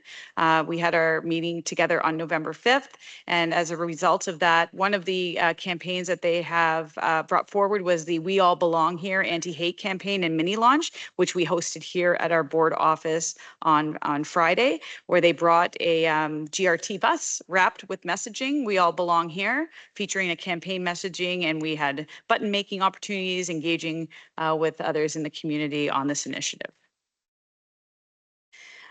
We had our meeting together on November 5th. And as a result of that, one of the campaigns that they have brought forward was the We All Belong Here anti-hate campaign and mini launch, which we hosted here at our board office on Friday, where they brought a GRT bus wrapped with messaging, We All Belong Here, featuring a campaign messaging, and we had button making opportunities, engaging with others in the community on this initiative.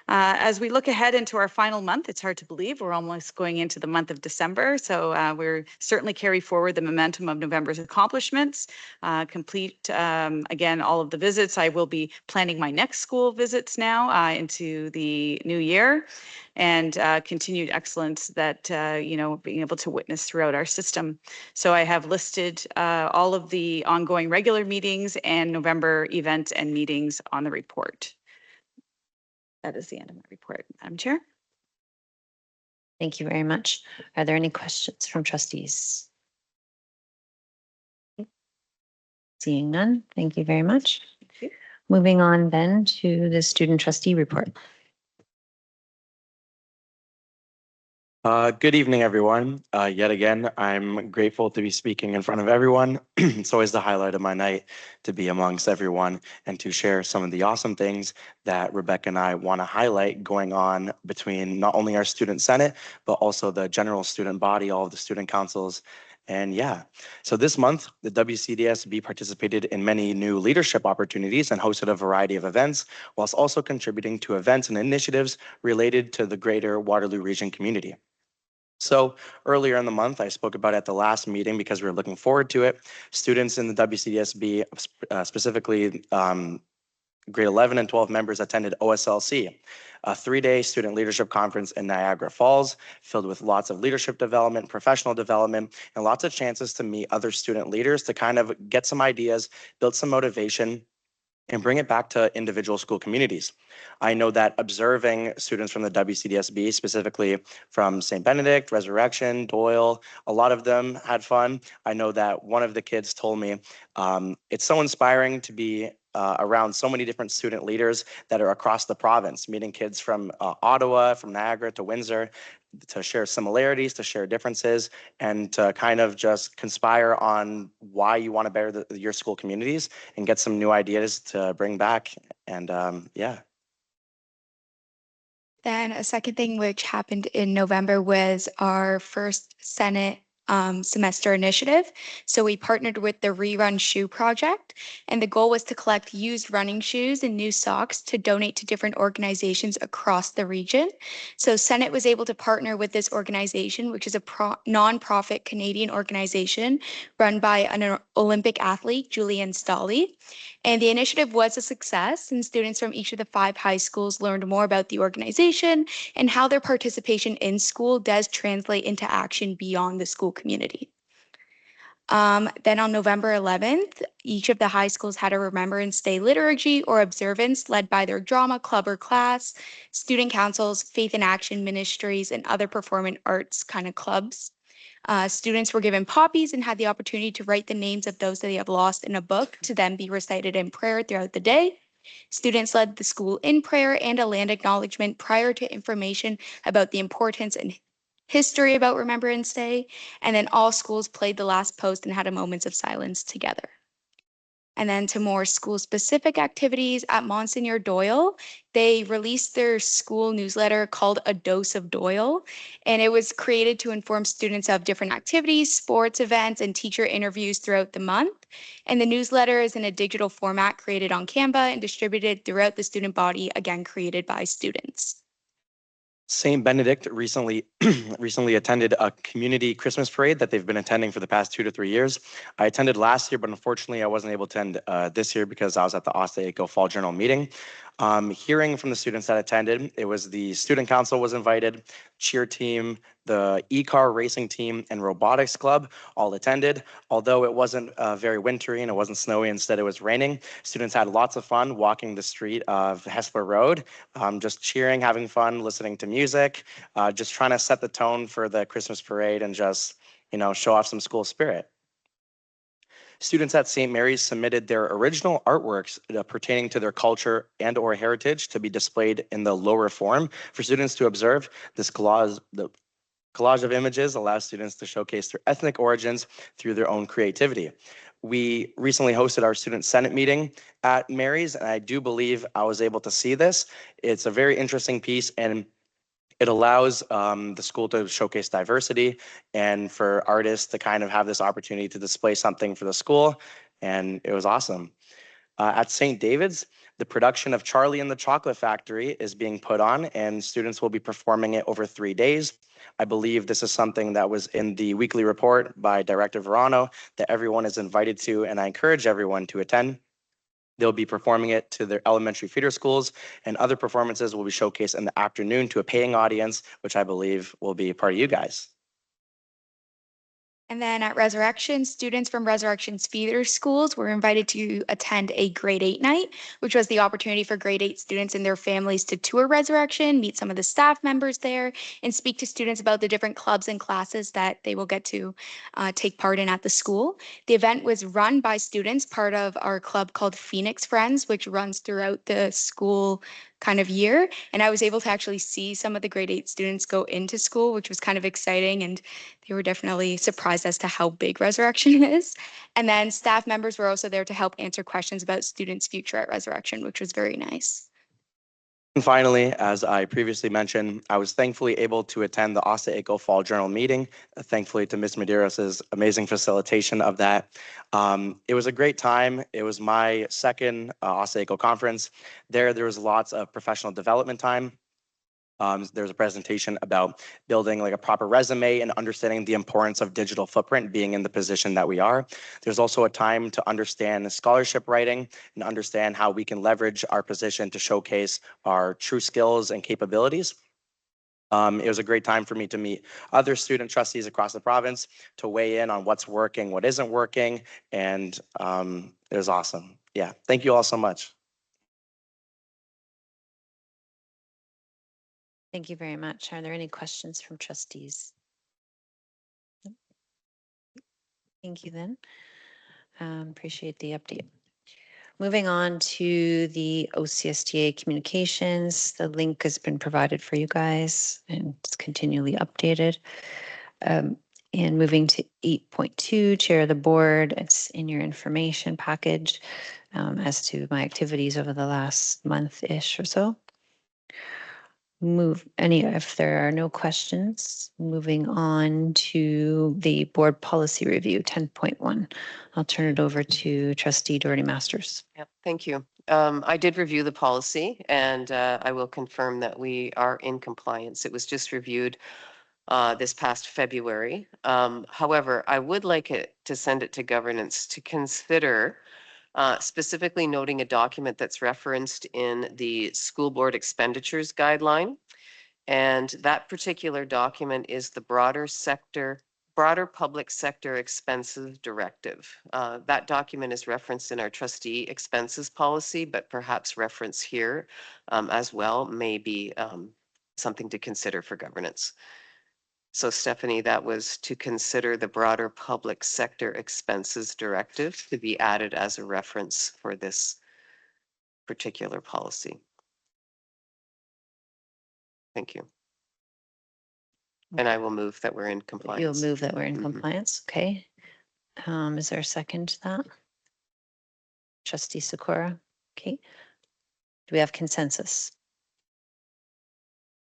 As we look ahead into our final month, it's hard to believe we're almost going into the month of December. So we're certainly carry forward the momentum of November's accomplishments, complete again all of the visits. I will be planning my next school visits now into the new year, and continued excellence that being able to witness throughout our system. So I have listed all of the ongoing regular meetings and November events and meetings on the report. That is the end of my report, Madam Chair. Thank you very much. Are there any questions from trustees? Seeing none, thank you very much. Moving on then to the student trustee report. Good evening, everyone. Yet again, I'm grateful to be speaking in front of everyone. It's always the highlight of my night to be amongst everyone and to share some of the awesome things that Rebecca and I want to highlight going on between not only our student senate, but also the general student body, all of the student councils. And yeah, so this month, the WCDSB participated in many new leadership opportunities and hosted a variety of events, whilst also contributing to events and initiatives related to the greater Waterloo Region community. So earlier in the month, I spoke about it at the last meeting because we were looking forward to it. Students in the WCDSB, specifically grade 11 and 12 members, attended OSLC, a 3-day student leadership conference in Niagara Falls, filled with lots of leadership development, professional development, and lots of chances to meet other student leaders to kind of get some ideas, build some motivation, and bring it back to individual school communities. I know that observing students from the WCDSB, specifically from St. Benedict, Resurrection, Doyle, a lot of them had fun. I know that one of the kids told me it's so inspiring to be around so many different student leaders that are across the province, meeting kids from Ottawa, from Niagara to Windsor, to share similarities, to share differences, and to kind of just conspire on why you want to better your school communities and get some new ideas to bring back. And yeah. Then a second thing which happened in November was our first Senate semester initiative. So we partnered with the Rerun Shoe Project, and the goal was to collect used running shoes and new socks to donate to different organizations across the region. So Senate was able to partner with this organization, which is a non-profit Canadian organization run by an Olympic athlete, Julian Stolly. And the initiative was a success, and students from each of the 5 high schools learned more about the organization and how their participation in school does translate into action beyond the school community. Then on November 11th, each of the high schools had a Remembrance Day liturgy or observance led by their drama club or class, student councils, faith and action ministries, and other performing arts kind of clubs. Students were given poppies and had the opportunity to write the names of those that they have lost in a book to then be recited in prayer throughout the day. Students led the school in prayer and a land acknowledgement prior to information about the importance and history about Remembrance Day. And then all schools played the last post and had a moments of silence together. And then to more school-specific activities at Monsignor Doyle, they released their school newsletter called A Dose of Doyle, and it was created to inform students of different activities, sports events, and teacher interviews throughout the month. And the newsletter is in a digital format created on Canva and distributed throughout the student body, again, created by students. St. Benedict recently attended a community Christmas parade that they've been attending for the past 2 to 3 years. I attended last year, but unfortunately I wasn't able to attend this year because I was at the Otsego Fall Journal meeting. Hearing from the students that attended, it was the student council was invited, cheer team, the e-car racing team, and robotics club all attended. Although it wasn't very wintry and it wasn't snowy, instead it was raining, students had lots of fun walking the street of Hesper Road, just cheering, having fun, listening to music, just trying to set the tone for the Christmas parade and just, show off some school spirit. Students at St. Mary's submitted their original artworks pertaining to their culture and or heritage to be displayed in the lower form for students to observe. This collage of images allows students to showcase their ethnic origins through their own creativity. We recently hosted our student senate meeting at Mary's, and I do believe I was able to see this. It's a very interesting piece, and it allows the school to showcase diversity and for artists to kind of have this opportunity to display something for the school, and it was awesome. At St. David's, the production of Charlie and the Chocolate Factory is being put on, and students will be performing it over 3 days. I believe this is something that was in the weekly report by Director Verano that everyone is invited to, and I encourage everyone to attend. They'll be performing it to their elementary feeder schools, and other performances will be showcased in the afternoon to a paying audience, which I believe will be a part of you guys. And then at Resurrection, students from Resurrection's feeder schools were invited to attend a grade 8 night, which was the opportunity for grade 8 students and their families to tour Resurrection, meet some of the staff members there, and speak to students about the different clubs and classes that they will get to take part in at the school. The event was run by students, part of our club called Phoenix Friends, which runs throughout the school kind of year. And I was able to actually see some of the grade 8 students go into school, which was kind of exciting. And they were definitely surprised as to how big Resurrection is. And then staff members were also there to help answer questions about students' future at Resurrection, which was very nice. And finally, as I previously mentioned, I was thankfully able to attend the Asa Eco Fall Journal meeting, thankfully to Ms. Medeiros' amazing facilitation of that. It was a great time. It was my second Asa Eco conference. There was lots of professional development time. There's a presentation about building like a proper resume and understanding the importance of digital footprint being in the position that we are. There's also a time to understand scholarship writing and understand how we can leverage our position to showcase our true skills and capabilities. It was a great time for me to meet other student trustees across the province to weigh in on what's working, what isn't working, and it was awesome. Yeah, thank you all so much. Thank you very much. Are there any questions from trustees? Thank you then. Appreciate the update. Moving on to the OCSTA communications, the link has been provided for you guys and it's continually updated. And moving to 8.2, Chair of the Board, it's in your information package as to my activities over the last month-ish or so. If there are no questions, moving on to the board policy review 10.1. I'll turn it over to Trustee Doherty Masters. Yep, thank you. I did review the policy and I will confirm that we are in compliance. It was just reviewed this past February. However, I would like it to send it to governance to consider specifically noting a document that's referenced in the school board expenditures guideline. And that particular document is the broader public sector expenses directive. That document is referenced in our trustee expenses policy, but perhaps reference here as well may be something to consider for governance. So Stephanie, that was to consider the broader public sector expenses directive to be added as a reference for this particular policy. Thank you. And I will move that we're in compliance. You'll move that we're in compliance, okay. Is there a second to that? Trustee Sikora, okay. Do we have consensus?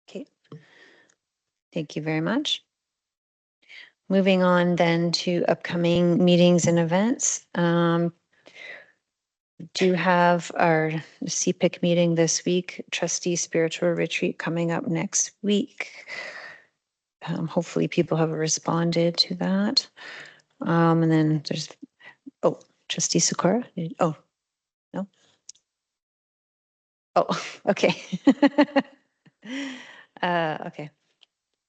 Okay. Thank you very much. Moving on then to upcoming meetings and events. Do have our CPIC meeting this week, trustee spiritual retreat coming up next week. Hopefully people have responded to that. And then there's, trustee Sikora. Oh, no. Oh, okay. Okay.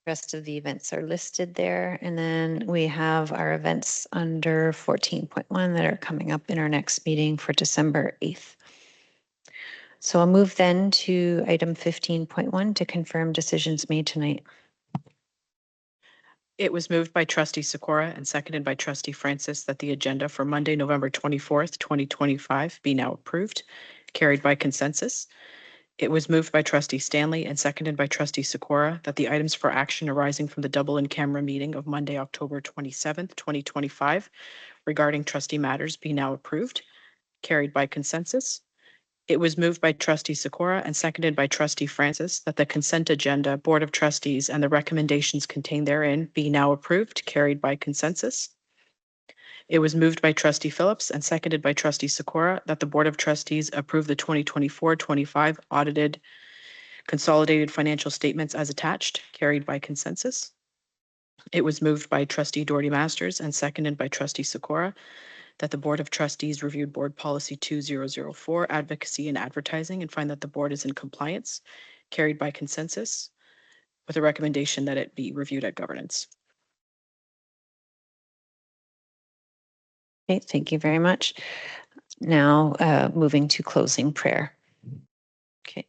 Rest of the events are listed there. And then we have our events under 14.1 that are coming up in our next meeting for December 8th. So I'll move then to item 15.1 to confirm decisions made tonight. It was moved by trustee Sikora and seconded by trustee Francis that the agenda for Monday, November 24th, 2025 be now approved, carried by consensus. It was moved by trustee Stanley and seconded by trustee Sikora that the items for action arising from the double in-camera meeting of Monday, October 27th, 2025 regarding trustee matters be now approved, carried by consensus. It was moved by trustee Sikora and seconded by trustee Francis that the consent agenda, Board of Trustees, and the recommendations contained therein be now approved, carried by consensus. It was moved by trustee Phillips and seconded by trustee Sikora that the Board of Trustees approve the 2024-25 audited consolidated financial statements as attached, carried by consensus. It was moved by trustee Doherty Masters and seconded by trustee Sikora that the Board of Trustees reviewed Board Policy 2004, Advocacy and Advertising, and find that the board is in compliance, carried by consensus, with a recommendation that it be reviewed at governance. Okay, thank you very much. Now, moving to closing prayer. Okay.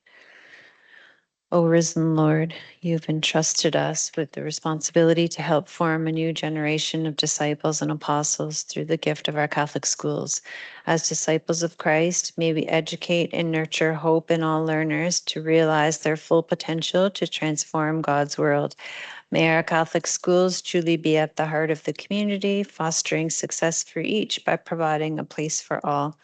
O risen Lord, you've entrusted us with the responsibility to help form a new generation of disciples and apostles through the gift of our Catholic schools. As disciples of Christ, may we educate and nurture hope in all learners to realize their full potential to transform God's world. May our Catholic schools truly be at the heart of the community, fostering success for each by providing a place for all.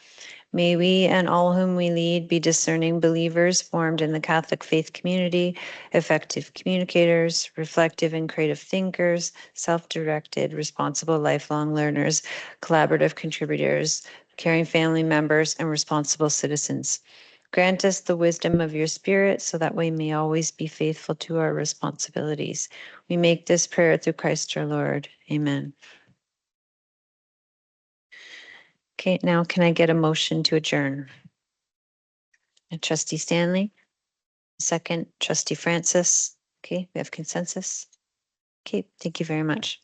May we and all whom we lead be discerning believers formed in the Catholic faith community, effective communicators, reflective and creative thinkers, self-directed, responsible lifelong learners, collaborative contributors, caring family members, and responsible citizens. Grant us the wisdom of your Spirit so that we may always be faithful to our responsibilities. We make this prayer through Christ our Lord. Amen. Okay, now can I get a motion to adjourn? Trustee Stanley. Second, Trustee Francis. Okay, we have consensus. Okay, thank you very much.